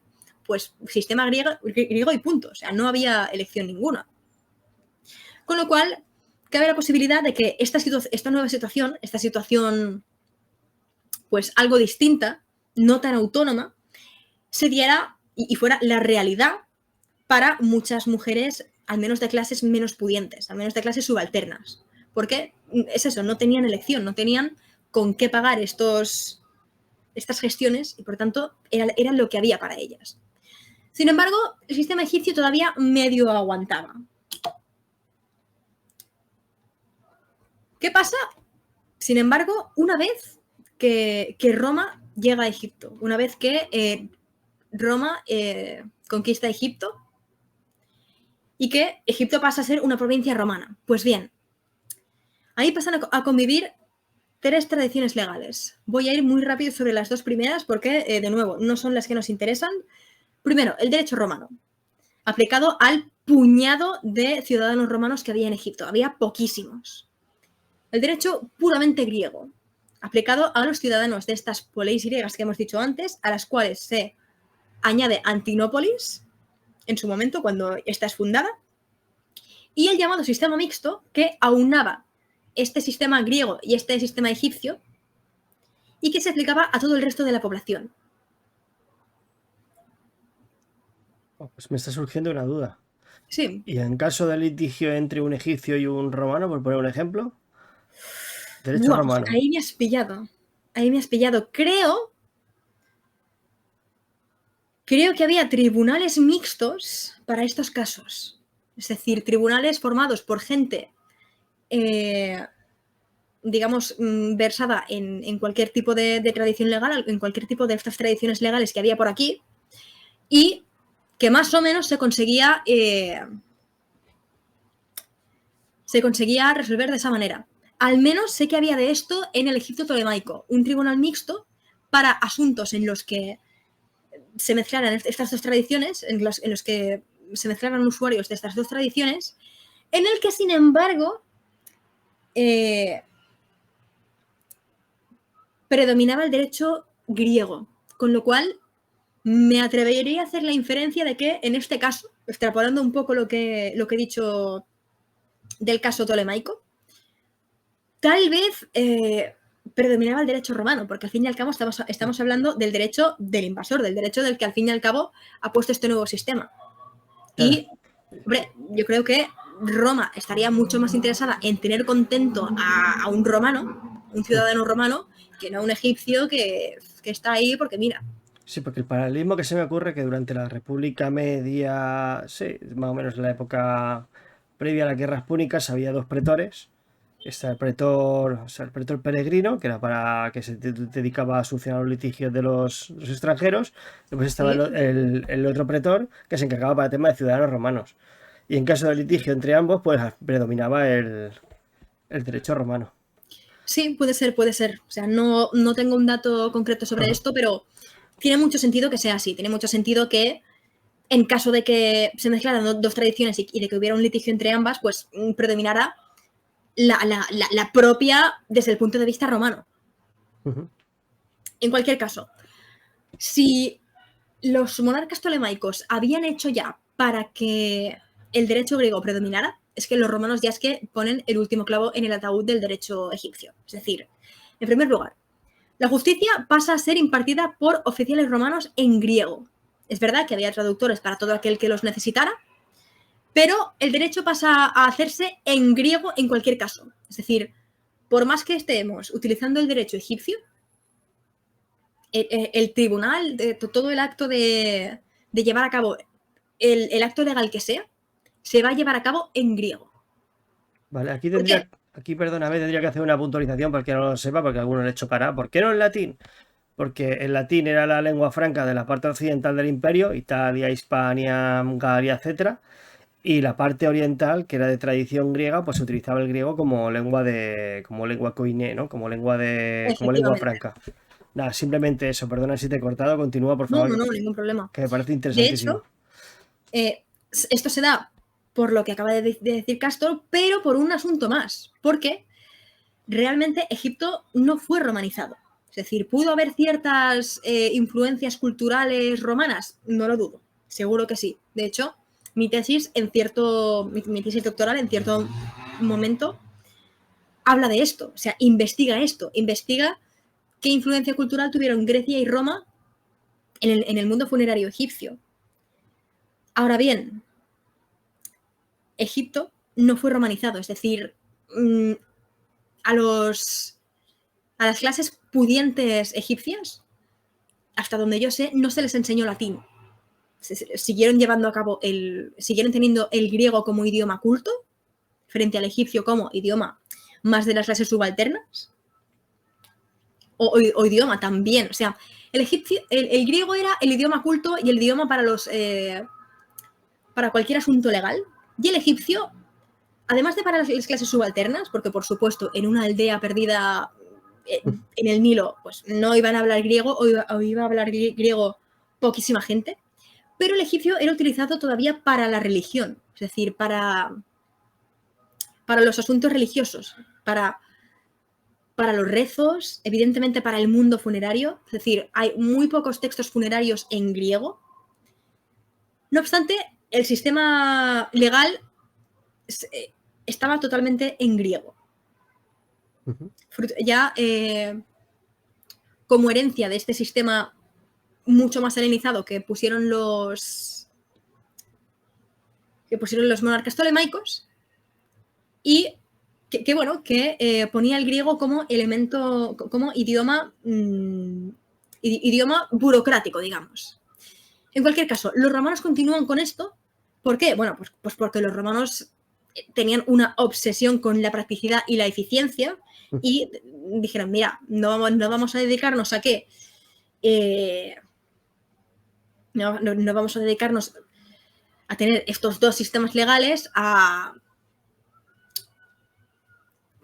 pues sistema griego y punto. O sea, no había elección ninguna. Con lo cual, cabe la posibilidad de que esta nueva situación, esta situación pues algo distinta, no tan autónoma, se diera y fuera la realidad para muchas mujeres, al menos de clases menos pudientes, al menos de clases subalternas. Porque es eso, no tenían elección, no tenían con qué pagar estas gestiones y por tanto era lo que había para ellas. Sin embargo, el sistema egipcio todavía medio aguantaba. ¿Qué pasa? Sin embargo, una vez que Roma llega a Egipto, una vez que Roma conquista Egipto y que Egipto pasa a ser una provincia romana. Pues bien, ahí pasan a convivir 3 tradiciones legales. Voy a ir muy rápido sobre las 2 primeras porque, de nuevo, no son las que nos interesan. Primero, el derecho romano, aplicado al puñado de ciudadanos romanos que había en Egipto. Había poquísimos. El derecho puramente griego, aplicado a los ciudadanos de estas poleis griegas que hemos dicho antes, a las cuales se añade Antinópolis en su momento, cuando esta es fundada, y el llamado sistema mixto, que aunaba este sistema griego y este sistema egipcio y que se aplicaba a todo el resto de la población. Pues me está surgiendo una duda. Sí. ¿Y en caso de litigio entre un egipcio y un romano, por poner un ejemplo? Derecho romano. Ahí me has pillado. Ahí me has pillado. Creo que había tribunales mixtos para estos casos. Es decir, tribunales formados por gente, digamos, versada en cualquier tipo de tradición legal, en cualquier tipo de estas tradiciones legales que había por aquí, y que más o menos se conseguía resolver de esa manera. Al menos sé que había de esto en el Egipto tolemaico, un tribunal mixto para asuntos en los que se mezclaran estas dos tradiciones, en los que se mezclaran usuarios de estas dos tradiciones, en el que, sin embargo, predominaba el derecho griego, con lo cual me atrevería a hacer la inferencia de que, en este caso, extrapolando un poco lo que he dicho del caso tolemaico, tal vez predominaba el derecho romano, porque al fin y al cabo estamos hablando del derecho del invasor, del derecho del que al fin y al cabo ha puesto este nuevo sistema. Y, hombre, yo creo que Roma estaría mucho más interesada en tener contento a un romano, un ciudadano romano, que no a un egipcio que está ahí porque, mira. Sí, porque el paralelismo que se me ocurre es que durante la República Media, sí, más o menos en la época previa a las guerras púnicas, había dos pretores. Está el pretor, el pretor peregrino, que era para que se dedicaba a solucionar los litigios de los extranjeros. Después estaba ¿Sí? el otro pretor, que se encargaba para el tema de ciudadanos romanos. Y en caso de litigio entre ambos, pues predominaba el derecho romano. Sí, puede ser. O sea, no tengo un dato concreto sobre esto, pero tiene mucho sentido que sea así. Tiene mucho sentido que, en caso de que se mezclaran dos tradiciones y de que hubiera un litigio entre ambas, pues predominará la propia desde el punto de vista romano. En cualquier caso, si los monarcas tolemaicos habían hecho ya para que el derecho griego predominara, es que los romanos ya es que ponen el último clavo en el ataúd del derecho egipcio. Es decir, en primer lugar, la justicia pasa a ser impartida por oficiales romanos en griego. Es verdad que había traductores para todo aquel que los necesitara, pero el derecho pasa a hacerse en griego en cualquier caso. Es decir, por más que estemos utilizando el derecho egipcio, el tribunal, todo el acto de llevar a cabo el acto legal que sea, se va a llevar a cabo en griego. Vale, perdóname, tendría que hacer una puntualización para que no lo sepa, porque a alguno le chocará. ¿Por qué no en latín? Porque el latín era la lengua franca de la parte occidental del imperio, Italia, Hispania, Galia, etcétera, y la parte oriental, que era de tradición griega, pues se utilizaba el griego como lengua koiné, ¿no? Como lengua Efectivamente. franca. Nada, simplemente eso, perdona si te he cortado, continúa por No, favor, ningún problema. que me parece De interesantísimo. hecho, esto se da por lo que acaba de decir Castor, pero por un asunto más, porque realmente Egipto no fue romanizado. Es decir, ¿pudo haber ciertas influencias culturales romanas? No lo dudo, seguro que sí. De hecho, mi tesis doctoral en cierto momento habla de esto, o sea, investiga qué influencia cultural tuvieron Grecia y Roma en el mundo funerario egipcio. Ahora bien, Egipto no fue romanizado, es decir, a las clases pudientes egipcias, hasta donde yo sé, no se les enseñó latín. Siguieron teniendo el griego como idioma culto, frente al egipcio como idioma más de las clases subalternas, o idioma también. O sea, el griego era el idioma culto y el idioma para cualquier asunto legal, y el egipcio, además de para las clases subalternas, porque por supuesto en una aldea perdida en el Nilo, pues no iban a hablar griego o iba a hablar griego poquísima gente, pero el egipcio era utilizado todavía para la religión, es decir, para los asuntos religiosos, para para los rezos, evidentemente para el mundo funerario, es decir, hay muy pocos textos funerarios en griego. No obstante, el sistema legal estaba totalmente en griego. Ya como herencia de este sistema mucho más helenizado que pusieron los monarcas tolemaicos, y que ponía el griego como elemento, como idioma burocrático, digamos. En cualquier caso, los romanos continúan con esto. ¿Por qué? Bueno, pues porque los romanos tenían una obsesión con la practicidad y la eficiencia y dijeron, mira, no vamos a dedicarnos a qué. No vamos a dedicarnos a tener estos dos sistemas legales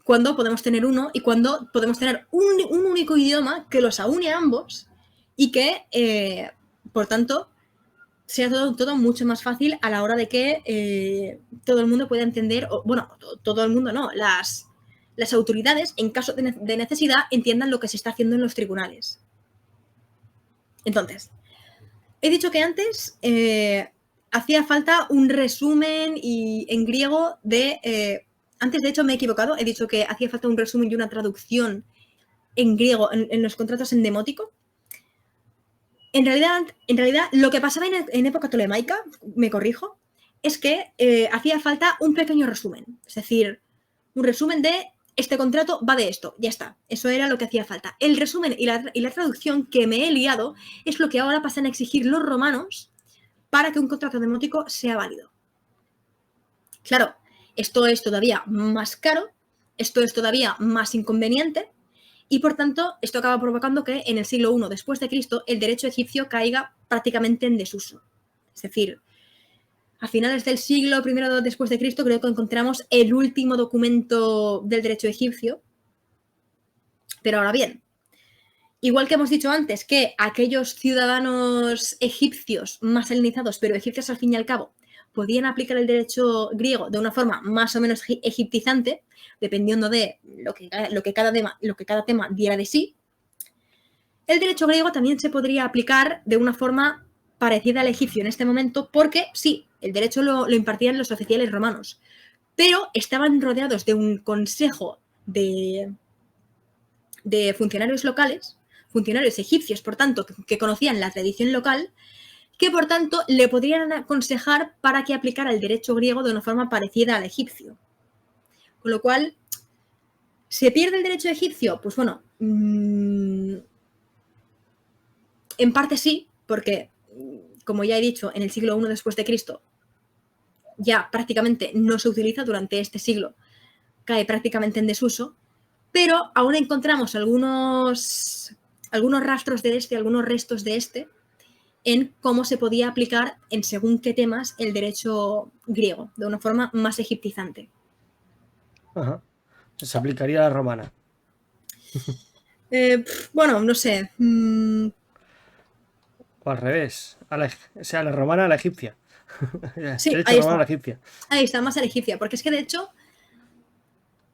cuando podemos tener uno y cuando podemos tener un único idioma que los aúne a ambos y que, por tanto, sea todo mucho más fácil a la hora de que todo el mundo pueda entender, todo el mundo no, las autoridades, en caso de necesidad, entiendan lo que se está haciendo en los tribunales. Entonces, he dicho que antes hacía falta un resumen en griego de... antes, de hecho, me he equivocado. He dicho que hacía falta un resumen y una traducción en griego en los contratos en demótico. En realidad, lo que pasaba en época tolemaica, me corrijo, es que hacía falta un pequeño resumen. Es decir, un resumen de este contrato va de esto, ya está. Eso era lo que hacía falta. El resumen y la traducción que me he liado es lo que ahora pasan a exigir los romanos para que un contrato demótico sea válido. Claro, esto es todavía más caro, esto es todavía más inconveniente, y por tanto esto acaba provocando que en el siglo I después de Cristo el derecho egipcio caiga prácticamente en desuso. Es decir, a finales del siglo I después de Cristo creo que encontramos el último documento del derecho egipcio. Pero ahora bien, igual que hemos dicho antes que aquellos ciudadanos egipcios más helenizados, pero egipcios al fin y al cabo, podían aplicar el derecho griego de una forma más o menos egiptizante, dependiendo de lo que cada tema diera de sí, el derecho griego también se podría aplicar de una forma parecida al egipcio en este momento, porque sí, el derecho lo impartían los oficiales romanos, pero estaban rodeados de un consejo de funcionarios locales, funcionarios egipcios, por tanto, que conocían la tradición local, que por tanto le podrían aconsejar para que aplicara el derecho griego de una forma parecida al egipcio. Con lo cual, ¿se pierde el derecho egipcio? Pues bueno, en parte sí, porque, como ya he dicho, en el siglo I después de Cristo ya prácticamente no se utiliza, durante este siglo cae prácticamente en desuso, pero aún encontramos algunos rastros de algunos restos de en cómo se podía aplicar en según qué temas el derecho griego, de una forma más egiptizante. Ajá. Se aplicaría a la romana. Bueno, no sé. O al revés. O sea, la romana a la egipcia. Sí, Derecho ahí romano a está. la egipcia. Ahí está, más a la egipcia. Porque es que, de hecho,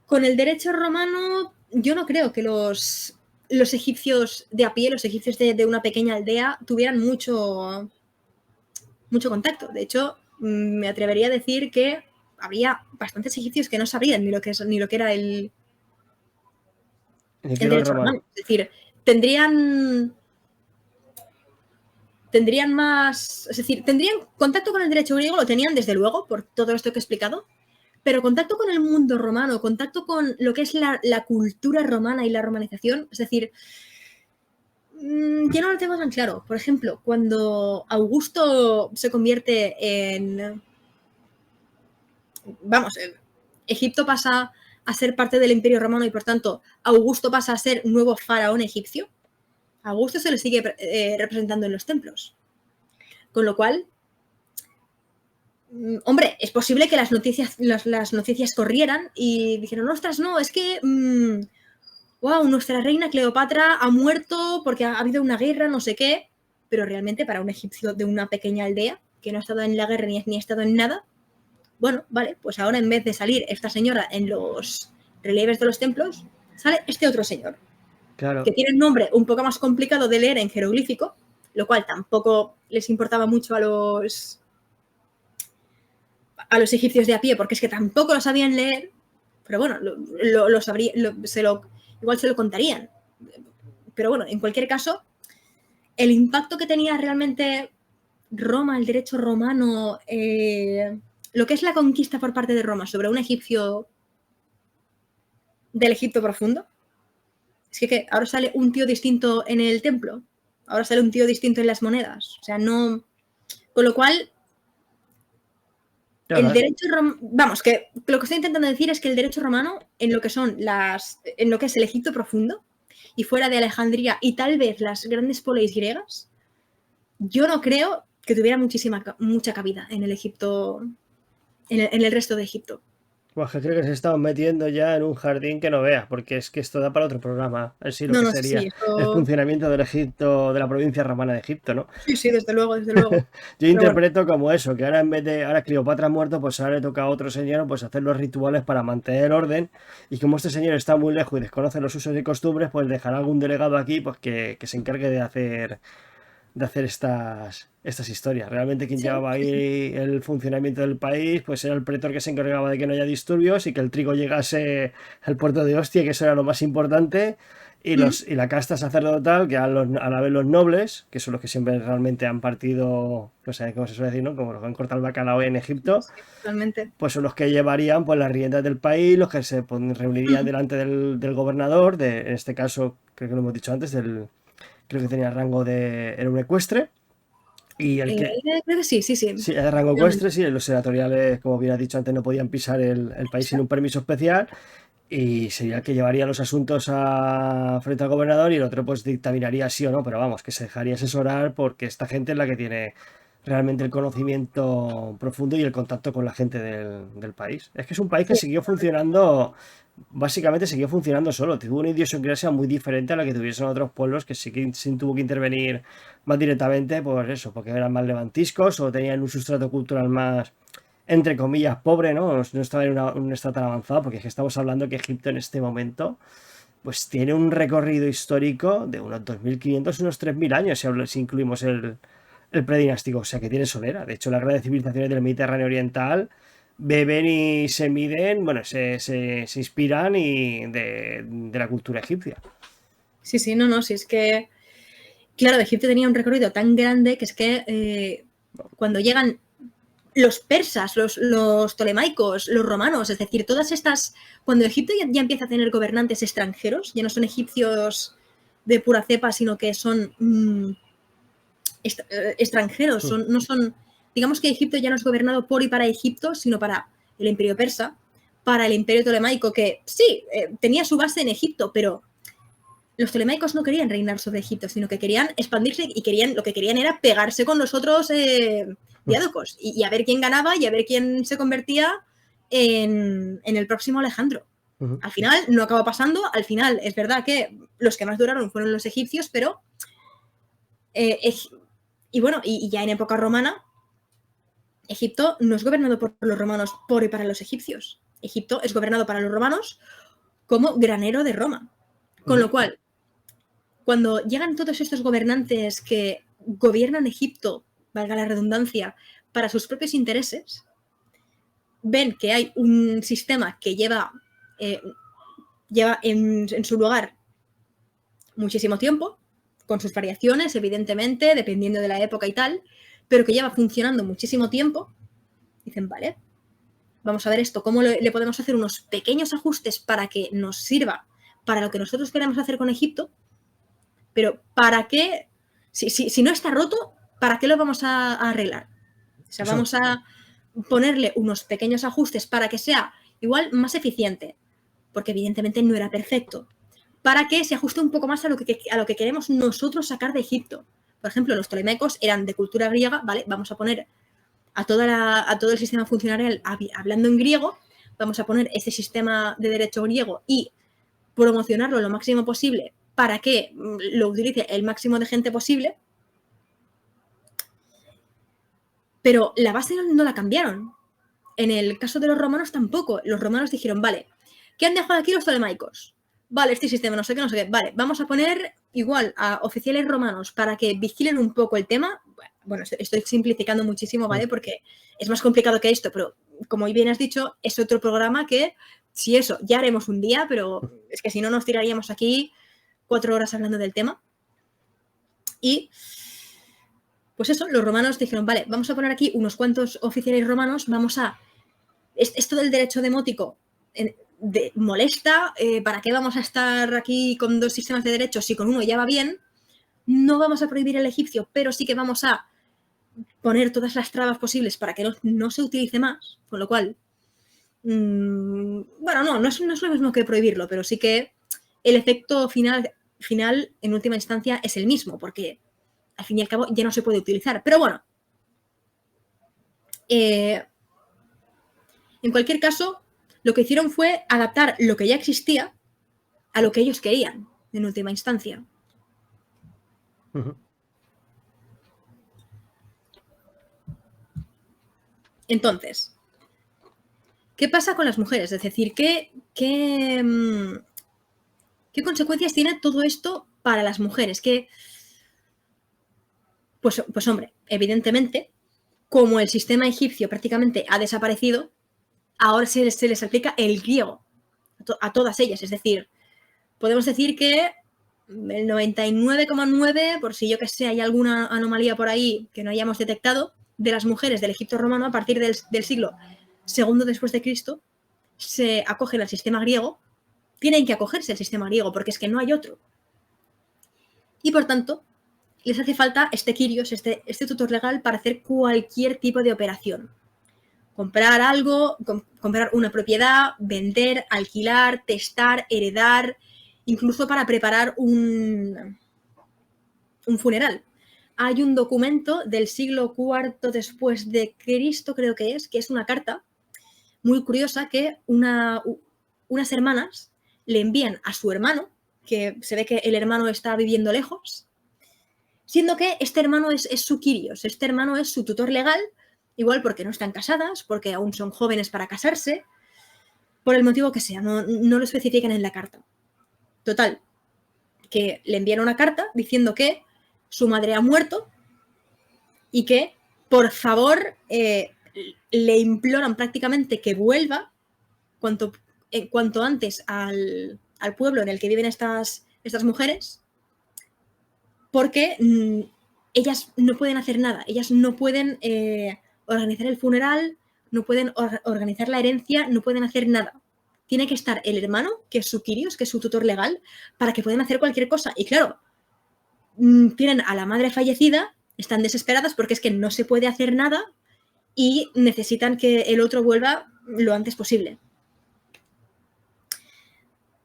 con el derecho romano, yo no creo que los egipcios de a pie, los egipcios de una pequeña aldea, tuvieran mucho contacto. De hecho, me atrevería a decir que habría bastantes egipcios que no sabrían ni lo que era el derecho romano. Es decir, tendrían más, es decir, tendrían contacto con el derecho griego, lo tenían desde luego, por todo esto que he explicado, pero contacto con el mundo romano, contacto con lo que es la cultura romana y la romanización, es decir, yo no lo tengo tan claro. Por ejemplo, cuando Augusto se convierte en... Vamos, Egipto pasa a ser parte del Imperio Romano y por tanto Augusto pasa a ser nuevo faraón egipcio, a Augusto se le sigue representando en los templos. Con lo cual, hombre, es posible que las noticias corrieran y dijeron, ostras, no, es que... wow, nuestra reina Cleopatra ha muerto porque ha habido una guerra, no sé qué, pero realmente para un egipcio de una pequeña aldea que no ha estado en la guerra ni ha estado en nada, bueno, vale, pues ahora en vez de salir esta señora en los relieves de los templos, sale este otro señor, Claro. que tiene un nombre un poco más complicado de leer en jeroglífico, lo cual tampoco les importaba mucho a los egipcios de a pie, porque es que tampoco lo sabían leer, pero bueno, lo sabría, igual se lo contarían. Pero bueno, en cualquier caso, el impacto que tenía realmente Roma, el derecho romano, lo que es la conquista por parte de Roma sobre un egipcio del Egipto profundo, es que ahora sale un tío distinto en el templo, ahora sale un tío distinto en las monedas, o sea, no... Con lo cual, el derecho romano, vamos, que lo que estoy intentando decir es que el derecho romano, en lo que son en lo que es el Egipto profundo y fuera de Alejandría y tal vez las grandes polis griegas, yo no creo que tuviera mucha cabida en el Egipto, en el resto de Egipto. Pues que creo que se están metiendo ya en un jardín que no veas, porque es que esto da para otro programa. Así lo que sería el funcionamiento del Egipto, de la provincia romana de Egipto, ¿no? Sí, desde luego, desde luego. Yo interpreto como eso, que ahora en vez de, ahora Cleopatra ha muerto, pues ahora le toca a otro señor pues hacer los rituales para mantener el orden, y como este señor está muy lejos y desconoce los usos y costumbres, pues dejará algún delegado aquí pues que se encargue de hacer estas historias. Realmente quien llevaba ahí el funcionamiento del país pues era el pretor, que se encargaba de que no haya disturbios y que el trigo llegase al puerto de Ostia, que eso era lo más importante, y la casta sacerdotal, que a la vez los nobles, que son los que siempre realmente han partido, no sé cómo se suele decir, ¿no? Como los que han cortado el bacalao en Egipto, sí, totalmente. Pues son los que llevarían pues las riendas del país, los que se reunirían delante del gobernador, en este caso, creo que lo hemos dicho antes, creo que tenía rango era un ecuestre. Y creo que sí. Sí, el rango ecuestre, sí, los senatoriales, como bien has dicho antes, no podían pisar el país sin un permiso especial, y sería el que llevaría los asuntos frente al gobernador, y el otro pues dictaminaría sí o no, pero vamos, que se dejaría asesorar, porque esta gente es la que tiene realmente el conocimiento profundo y el contacto con la gente del país. Es que es un país que siguió funcionando, básicamente siguió funcionando solo, tuvo una idiosincrasia muy diferente a la que tuviesen otros pueblos, que sí tuvo que intervenir más directamente, pues eso, porque eran más levantiscos o tenían un sustrato cultural más, entre comillas, pobre, ¿no? No estaba en un estado tan avanzado, porque es que estamos hablando que Egipto en este momento pues tiene un recorrido histórico de unos 2500, unos 3000 años, si incluimos el predinástico, o sea que tiene solera. De hecho, las grandes civilizaciones del Mediterráneo oriental beben y se miden, bueno, se inspiran de la cultura egipcia. Sí, sí, es que, claro, Egipto tenía un recorrido tan grande que es que cuando llegan los persas, los tolemaicos, los romanos, es decir, todas estas, cuando Egipto ya empieza a tener gobernantes extranjeros, ya no son egipcios de pura cepa, sino que son extranjeros, no son, digamos que Egipto ya no es gobernado por y para Egipto, sino para el imperio persa, para el imperio tolemaico, que sí, tenía su base en Egipto, pero los tolemaicos no querían reinar sobre Egipto, sino que querían expandirse y lo que querían era pegarse con los otros diádocos y a ver quién ganaba y a ver quién se convertía en el próximo Alejandro. Al final no acabó pasando, al final es verdad que los que más duraron fueron los egipcios, pero y bueno, y ya en época romana, Egipto no es gobernado por los romanos por y para los egipcios. Egipto es gobernado para los romanos como granero de Roma. Con lo cual, cuando llegan todos estos gobernantes que gobiernan Egipto, valga la redundancia, para sus propios intereses, ven que hay un sistema que lleva en su lugar muchísimo tiempo, con sus variaciones, evidentemente, dependiendo de la época y tal, pero que lleva funcionando muchísimo tiempo, dicen, vale, vamos a ver esto, cómo le podemos hacer unos pequeños ajustes para que nos sirva para lo que nosotros queremos hacer con Egipto, pero ¿para qué? Si no está roto, ¿para qué lo vamos a arreglar? O sea, vamos a ponerle unos pequeños ajustes para que sea igual más eficiente, porque evidentemente no era perfecto, para que se ajuste un poco más a lo que queremos nosotros sacar de Egipto. Por ejemplo, los tolemaicos eran de cultura griega, ¿vale? Vamos a poner a todo el sistema funcionarial hablando en griego, vamos a poner ese sistema de derecho griego y promocionarlo lo máximo posible para que lo utilice el máximo de gente posible, pero la base no la cambiaron. En el caso de los romanos tampoco. Los romanos dijeron, vale, ¿qué han dejado aquí los tolemaicos? vale, este sistema, no sé qué, vale, vamos a poner igual a oficiales romanos para que vigilen un poco el tema. Bueno, estoy simplificando muchísimo, ¿vale? Porque es más complicado que esto, pero como bien has dicho, es otro programa que, si eso, ya haremos un día, pero es que si no nos tiraríamos aquí 4 horas hablando del tema. Y, pues eso, los romanos dijeron, vale, vamos a poner aquí unos cuantos oficiales romanos, vamos a... Esto del derecho demótico molesta, ¿para qué vamos a estar aquí con 2 sistemas de derecho si con uno ya va bien? No vamos a prohibir el egipcio, pero sí que vamos a poner todas las trabas posibles para que no se utilice más, con lo cual, bueno, no es lo mismo que prohibirlo, pero sí que el efecto final en última instancia es el mismo, porque al fin y al cabo ya no se puede utilizar. Pero bueno, en cualquier caso, lo que hicieron fue adaptar lo que ya existía a lo que ellos querían, en última instancia. Entonces, ¿qué pasa con las mujeres? Es decir, ¿qué consecuencias tiene todo esto para las mujeres? Pues hombre, evidentemente, como el sistema egipcio prácticamente ha desaparecido, ahora se les aplica el griego a todas ellas. Es decir, podemos decir que el 99,9, por si yo que sé, hay alguna anomalía por ahí que no hayamos detectado, de las mujeres del Egipto romano a partir del siglo II después de Cristo, se acogen al sistema griego, tienen que acogerse al sistema griego porque es que no hay otro. Y por tanto, les hace falta este Kyrios, este tutor legal para hacer cualquier tipo de operación. Comprar algo, comprar una propiedad, vender, alquilar, testar, heredar, incluso para preparar un funeral. Hay un documento del siglo IV después de Cristo, creo que es una carta muy curiosa que unas hermanas le envían a su hermano, que se ve que el hermano está viviendo lejos, siendo que este hermano es su Kyrios, este hermano es su tutor legal, igual porque no están casadas, porque aún son jóvenes para casarse, por el motivo que sea, no lo especifican en la carta. Total, que le envían una carta diciendo que su madre ha muerto y que, por favor, le imploran prácticamente que vuelva cuanto antes al pueblo en el que viven estas mujeres, porque ellas no pueden hacer nada, ellas no pueden organizar el funeral, no pueden organizar la herencia, no pueden hacer nada. Tiene que estar el hermano, que es su Kyrios, que es su tutor legal, para que puedan hacer cualquier cosa. Y claro, tienen a la madre fallecida, están desesperadas porque es que no se puede hacer nada y necesitan que el otro vuelva lo antes posible.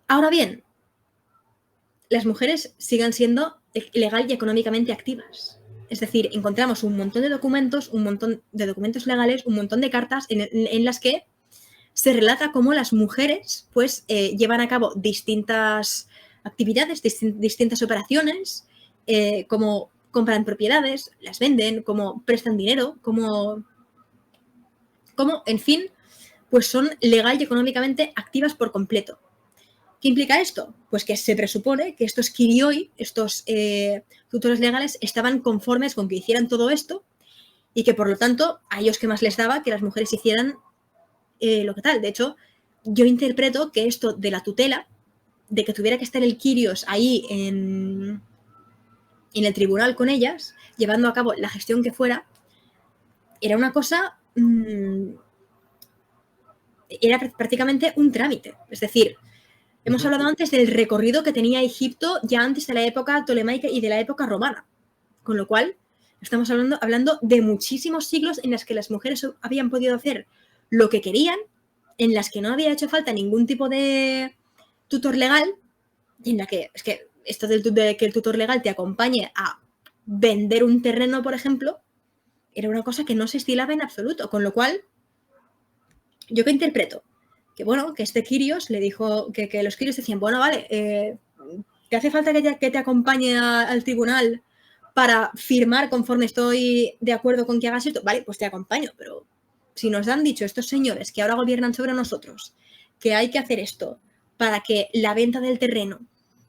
Ahora bien, las mujeres sigan siendo legal y económicamente activas. Es decir, encontramos un montón de documentos legales, un montón de cartas en las que se relata cómo las mujeres pues llevan a cabo distintas actividades, distintas operaciones, cómo compran propiedades, las venden, cómo prestan dinero, cómo en fin, pues son legal y económicamente activas por completo. ¿Qué implica esto? Pues que se presupone que estos Kyrioi, estos tutores legales, estaban conformes con que hicieran todo esto y que, por lo tanto, a ellos que más les daba que las mujeres hicieran lo que tal. De hecho, yo interpreto que esto de la tutela, de que tuviera que estar el Kyrios ahí en el tribunal con ellas, llevando a cabo la gestión que fuera, era una cosa... era prácticamente un trámite. Es decir, hemos hablado antes del recorrido que tenía Egipto ya antes de la época tolemaica y de la época romana. Con lo cual, estamos hablando de muchísimos siglos en los que las mujeres habían podido hacer lo que querían, en las que no había hecho falta ningún tipo de tutor legal, y en la que, es que esto de que el tutor legal te acompañe a vender un terreno, por ejemplo, era una cosa que no se estilaba en absoluto. Con lo cual, ¿yo qué interpreto? Que bueno, que este Kyrios le dijo que los Kyrios decían, bueno, vale, ¿te hace falta que te acompañe al tribunal para firmar conforme estoy de acuerdo con que hagas esto? Vale, pues te acompaño, pero si nos han dicho estos señores que ahora gobiernan sobre nosotros que hay que hacer esto para que la venta del terreno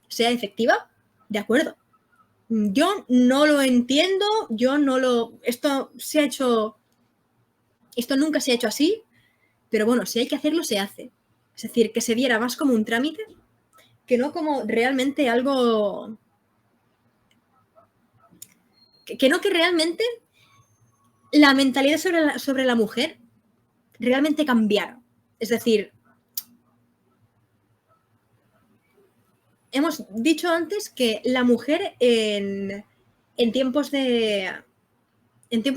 sea efectiva, de acuerdo. Yo no lo entiendo, esto nunca se ha hecho así, pero bueno, si hay que hacerlo, se hace. Es decir, que se viera más como un trámite que no como realmente algo... que realmente la mentalidad sobre la mujer realmente cambiara. Es decir, hemos dicho antes que la mujer en tiempos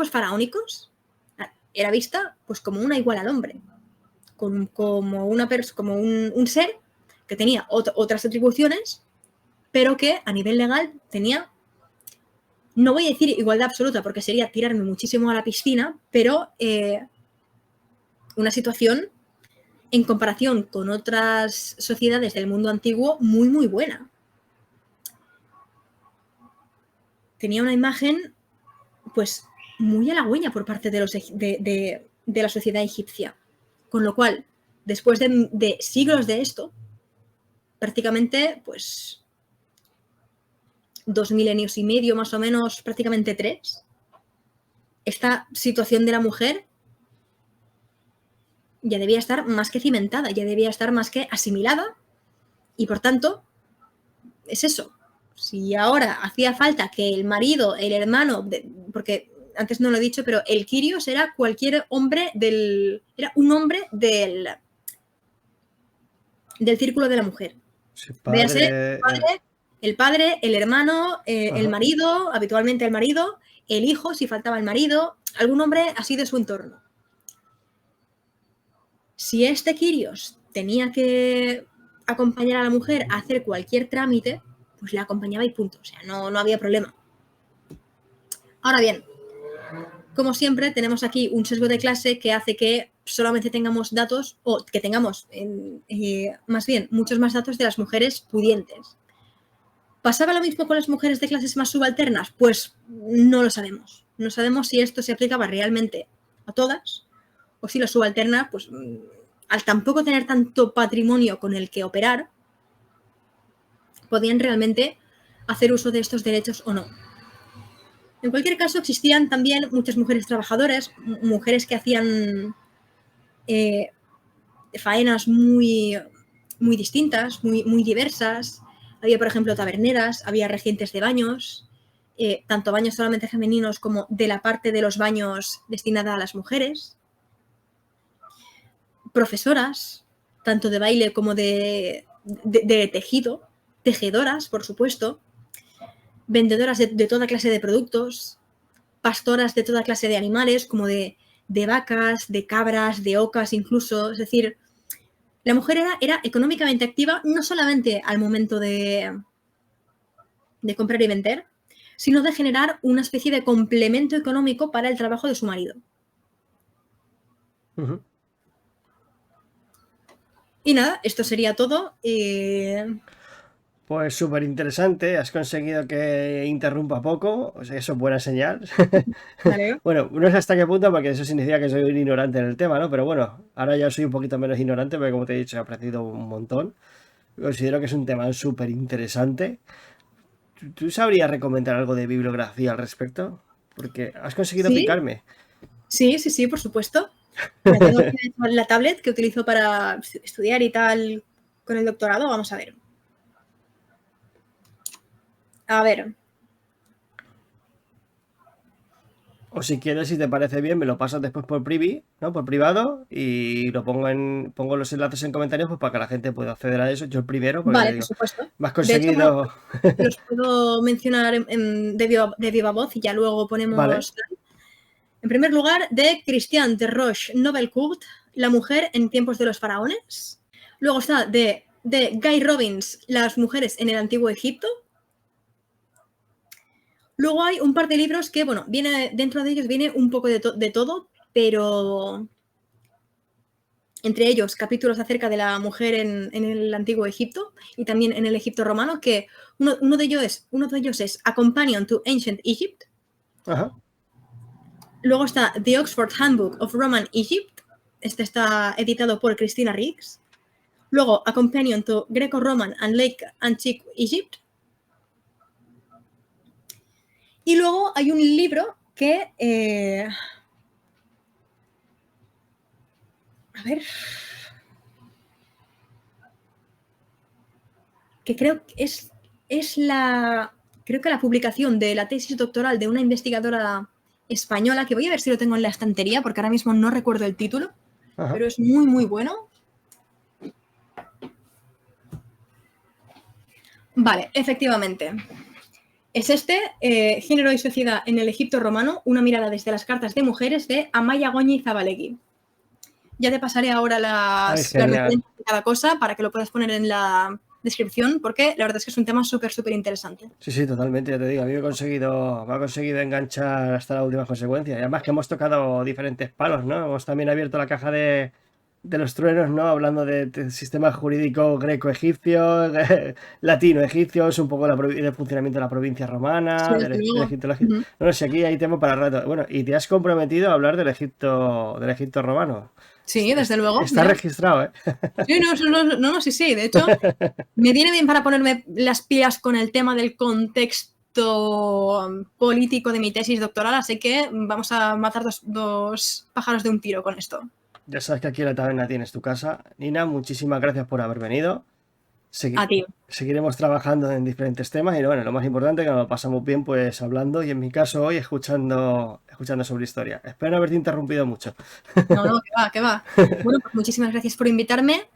faraónicos era vista pues como una igual al hombre, como un ser que tenía otras atribuciones, pero que a nivel legal tenía, no voy a decir igualdad absoluta porque sería tirarme muchísimo a la piscina, pero una situación en comparación con otras sociedades del mundo antiguo muy, muy buena. Tenía una imagen pues muy halagüeña por parte de la sociedad egipcia. Con lo cual, después de siglos de esto, prácticamente pues 2 milenios y medio más o menos, prácticamente 3, esta situación de la mujer ya debía estar más que cimentada, ya debía estar más que asimilada y por tanto es eso. Si ahora hacía falta que el marido, el hermano, porque antes no lo he dicho, pero el Kyrios era cualquier hombre era un hombre del círculo de la mujer. Sí, Véase padre, el padre, el hermano, el ajá. marido, habitualmente el marido, el hijo, si faltaba el marido, algún hombre así de su entorno. Si este Kyrios tenía que acompañar a la mujer a hacer cualquier trámite, pues la acompañaba y punto. O sea, no había problema. Ahora bien, como siempre, tenemos aquí un sesgo de clase que hace que solamente tengamos datos, o que tengamos más bien muchos más datos de las mujeres pudientes. ¿Pasaba lo mismo con las mujeres de clases más subalternas? Pues no lo sabemos. No sabemos si esto se aplicaba realmente a todas o si las subalternas, pues al tampoco tener tanto patrimonio con el que operar, podían realmente hacer uso de estos derechos o no. En cualquier caso, existían también muchas mujeres trabajadoras, mujeres que hacían faenas muy, muy distintas, muy, muy diversas. Había, por ejemplo, taberneras, había regentes de baños, tanto baños solamente femeninos como de la parte de los baños destinada a las mujeres. Profesoras, tanto de baile como de tejido, tejedoras, por supuesto, vendedoras de toda clase de productos, pastoras de toda clase de animales, como de vacas, de cabras, de ocas incluso. Es decir, la mujer era económicamente activa no solamente al momento de comprar y vender, sino de generar una especie de complemento económico para el trabajo de su marido. Uh-huh. Y nada, esto sería todo. Pues súper interesante, has conseguido que interrumpa poco, o sea, eso es buena señal. Vale. Bueno, no sé hasta qué punto, porque eso significa que soy un ignorante en el tema, ¿no? Pero bueno, ahora ya soy un poquito menos ignorante, porque como te he dicho, he aprendido un montón. Considero que es un tema súper interesante. ¿Tú sabrías recomendar algo de bibliografía al respecto? Porque has conseguido ¿Sí? picarme. Sí, por supuesto. La tengo aquí en la tablet que utilizo para estudiar y tal con el doctorado. Vamos a ver. A ver. O si quieres, si te parece bien, me lo pasas después por ¿no? Por privado, y lo pongo los enlaces en comentarios pues para que la gente pueda acceder a eso. Yo el primero, porque te Vale, por digo, supuesto. me has De hecho, conseguido. los puedo mencionar de viva voz y ya luego Vale. ponemos. En primer lugar, de Christian de Roche Novelcourt, La mujer en tiempos de los faraones. Luego está de Guy Robbins, Las mujeres en el antiguo Egipto. Luego hay un par de libros que, bueno, dentro de ellos viene un poco de todo, pero entre ellos capítulos acerca de la mujer en el antiguo Egipto y también en el Egipto romano, que uno de ellos es A Companion to Ancient Egypt. Ajá. Luego está The Oxford Handbook of Roman Egypt. Este está editado por Christina Riggs. Luego, A Companion to Greco-Roman and Lake Antique Egypt. Y luego hay un libro que... a ver... que creo que es la... Creo que la publicación de la tesis doctoral de una investigadora española, que voy a ver si lo tengo en la estantería, porque ahora mismo no recuerdo el título, Ajá. pero es muy, muy bueno. Vale, efectivamente. Es Género y sociedad en el Egipto romano, una mirada desde las cartas de mujeres, de Amaya Goñi Zabalegui. Ya te pasaré ahora las referencias de cada cosa para que lo puedas poner en la descripción, porque la verdad es que es un tema súper, súper interesante. Sí, totalmente, ya te digo, a mí me ha conseguido enganchar hasta las últimas consecuencias. Y además que hemos tocado diferentes palos, ¿no? Hemos también abierto la caja de los truenos, ¿no? Hablando del sistema jurídico greco-egipcio, latino-egipcio, un poco del funcionamiento de la provincia romana, Sí, desde del luego. Egipto. No, no sé, aquí hay tema para rato. Bueno, y te has comprometido a hablar del Egipto romano. Sí, desde luego. Está registrado, ¿eh? Sí, no, sí. De hecho, me viene bien para ponerme las pilas con el tema del contexto político de mi tesis doctoral, así que vamos a matar dos pájaros de un tiro con esto. Ya sabes que aquí en la taberna tienes tu casa. Nina, muchísimas gracias por haber venido. A ti. Seguiremos trabajando en diferentes temas y bueno, lo más importante es que nos lo pasamos bien pues hablando y en mi caso hoy escuchando sobre historia. Espero no haberte interrumpido mucho. No, que va. Bueno, pues muchísimas gracias por invitarme.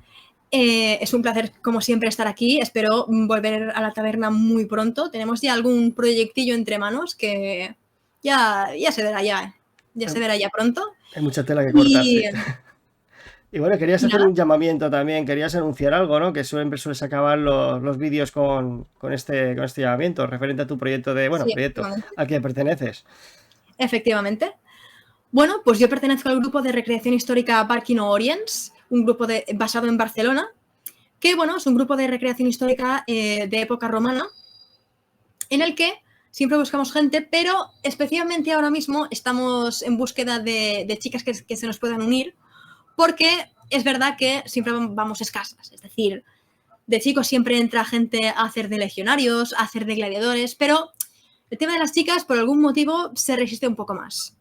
Es un placer, como siempre, estar aquí. Espero volver a la taberna muy pronto. Tenemos ya algún proyectillo entre manos que ya se verá se verá ya pronto. Hay mucha tela que cortar, sí. Y bueno, querías hacer un llamamiento también, querías anunciar algo, ¿no? Que sueles acabar los vídeos con este llamamiento, referente a tu proyecto proyecto al que perteneces. Efectivamente. Bueno, pues yo pertenezco al grupo de recreación histórica Barquino Orients, un grupo basado en Barcelona, que bueno, es un grupo de recreación histórica de época romana, en el que siempre buscamos gente, pero especialmente ahora mismo estamos en búsqueda de chicas que se nos puedan unir, porque es verdad que siempre vamos escasas. Es decir, de chicos siempre entra gente a hacer de legionarios, a hacer de gladiadores, pero el tema de las chicas, por algún motivo, se resiste un poco más.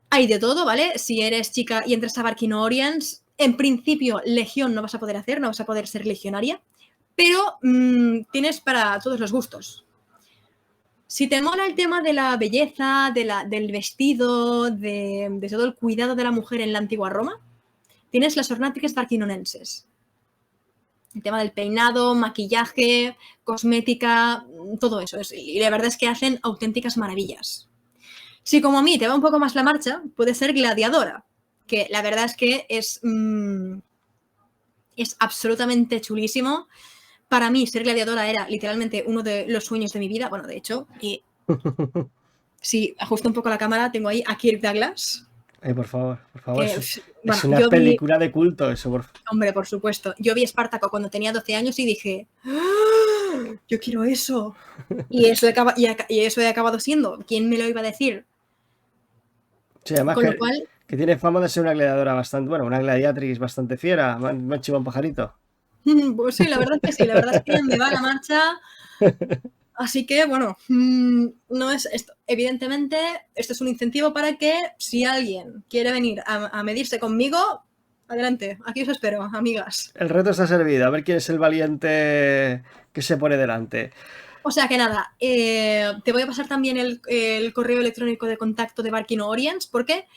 Hay de todo, ¿vale? Si eres chica y entras a Barquino Orients, en principio, legión no vas a poder hacer, no vas a poder ser legionaria, pero tienes para todos los gustos. Si te mola el tema de la belleza, del vestido, de todo el cuidado de la mujer en la antigua Roma, tienes las ornáticas barquinonenses. El tema del peinado, maquillaje, cosmética, todo eso. Y la verdad es que hacen auténticas maravillas. Si como a mí te va un poco más la marcha, puedes ser gladiadora, que la verdad es que es absolutamente chulísimo. Para mí, ser gladiadora era literalmente uno de los sueños de mi vida. Bueno, de hecho, y si ajusto un poco la cámara, tengo ahí a Kirk Douglas. Por favor. Que, es una película de culto eso. Hombre, por supuesto. Yo vi Espartaco cuando tenía 12 años y dije, ¡ah! Yo quiero eso. Y eso he acabado siendo. ¿Quién me lo iba a decir? Sí, además que tiene fama de ser una gladiadora bastante, una gladiatrix bastante fiera. Me ha chivado un pajarito. Pues sí, la verdad es que sí. La verdad es que me va la marcha. Así que, bueno, no es esto. Evidentemente, esto es un incentivo para que si alguien quiere venir a medirse conmigo, adelante, aquí os espero, amigas. El reto está servido, a ver quién es el valiente que se pone delante. O sea que nada, te voy a pasar también el correo electrónico de contacto de Barquino Orients, porque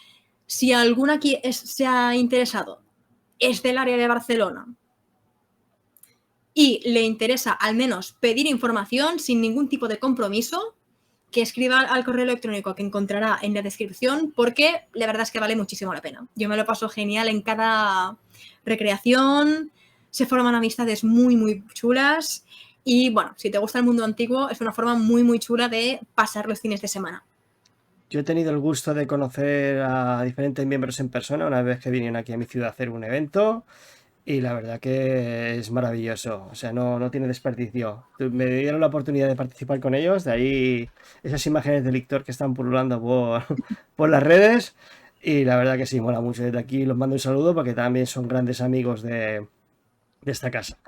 si alguna aquí se ha interesado, es del área de Barcelona, y le interesa al menos pedir información sin ningún tipo de compromiso, que escriba al correo electrónico que encontrará en la descripción, porque la verdad es que vale muchísimo la pena. Yo me lo paso genial en cada recreación, se forman amistades muy, muy chulas y bueno, si te gusta el mundo antiguo, es una forma muy, muy chula de pasar los fines de semana. Yo he tenido el gusto de conocer a diferentes miembros en persona una vez que vinieron aquí a mi ciudad a hacer un evento. Y la verdad que es maravilloso, o sea, no tiene desperdicio. Me dieron la oportunidad de participar con ellos, de ahí esas imágenes de Lictor que están pululando por las redes. Y la verdad que sí, mola mucho. Desde aquí los mando un saludo porque también son grandes amigos de de esta casa.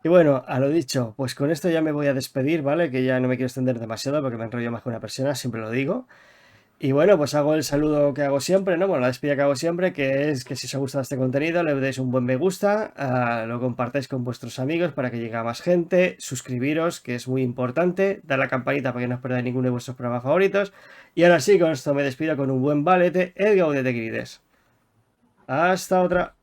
Y bueno, a lo dicho, pues con esto ya me voy a despedir, ¿vale? Que ya no me quiero extender demasiado porque me enrollo más que una persona, siempre lo digo. Y bueno, pues hago el saludo que hago siempre, ¿no? Bueno, la despedida que hago siempre, que es que si os ha gustado este contenido, le deis un buen me gusta, lo compartáis con vuestros amigos para que llegue a más gente, suscribiros, que es muy importante, dar la campanita para que no os perdáis ninguno de vuestros programas favoritos. Y ahora sí, con esto me despido con un buen balete, el Gaudete Grides. Hasta otra.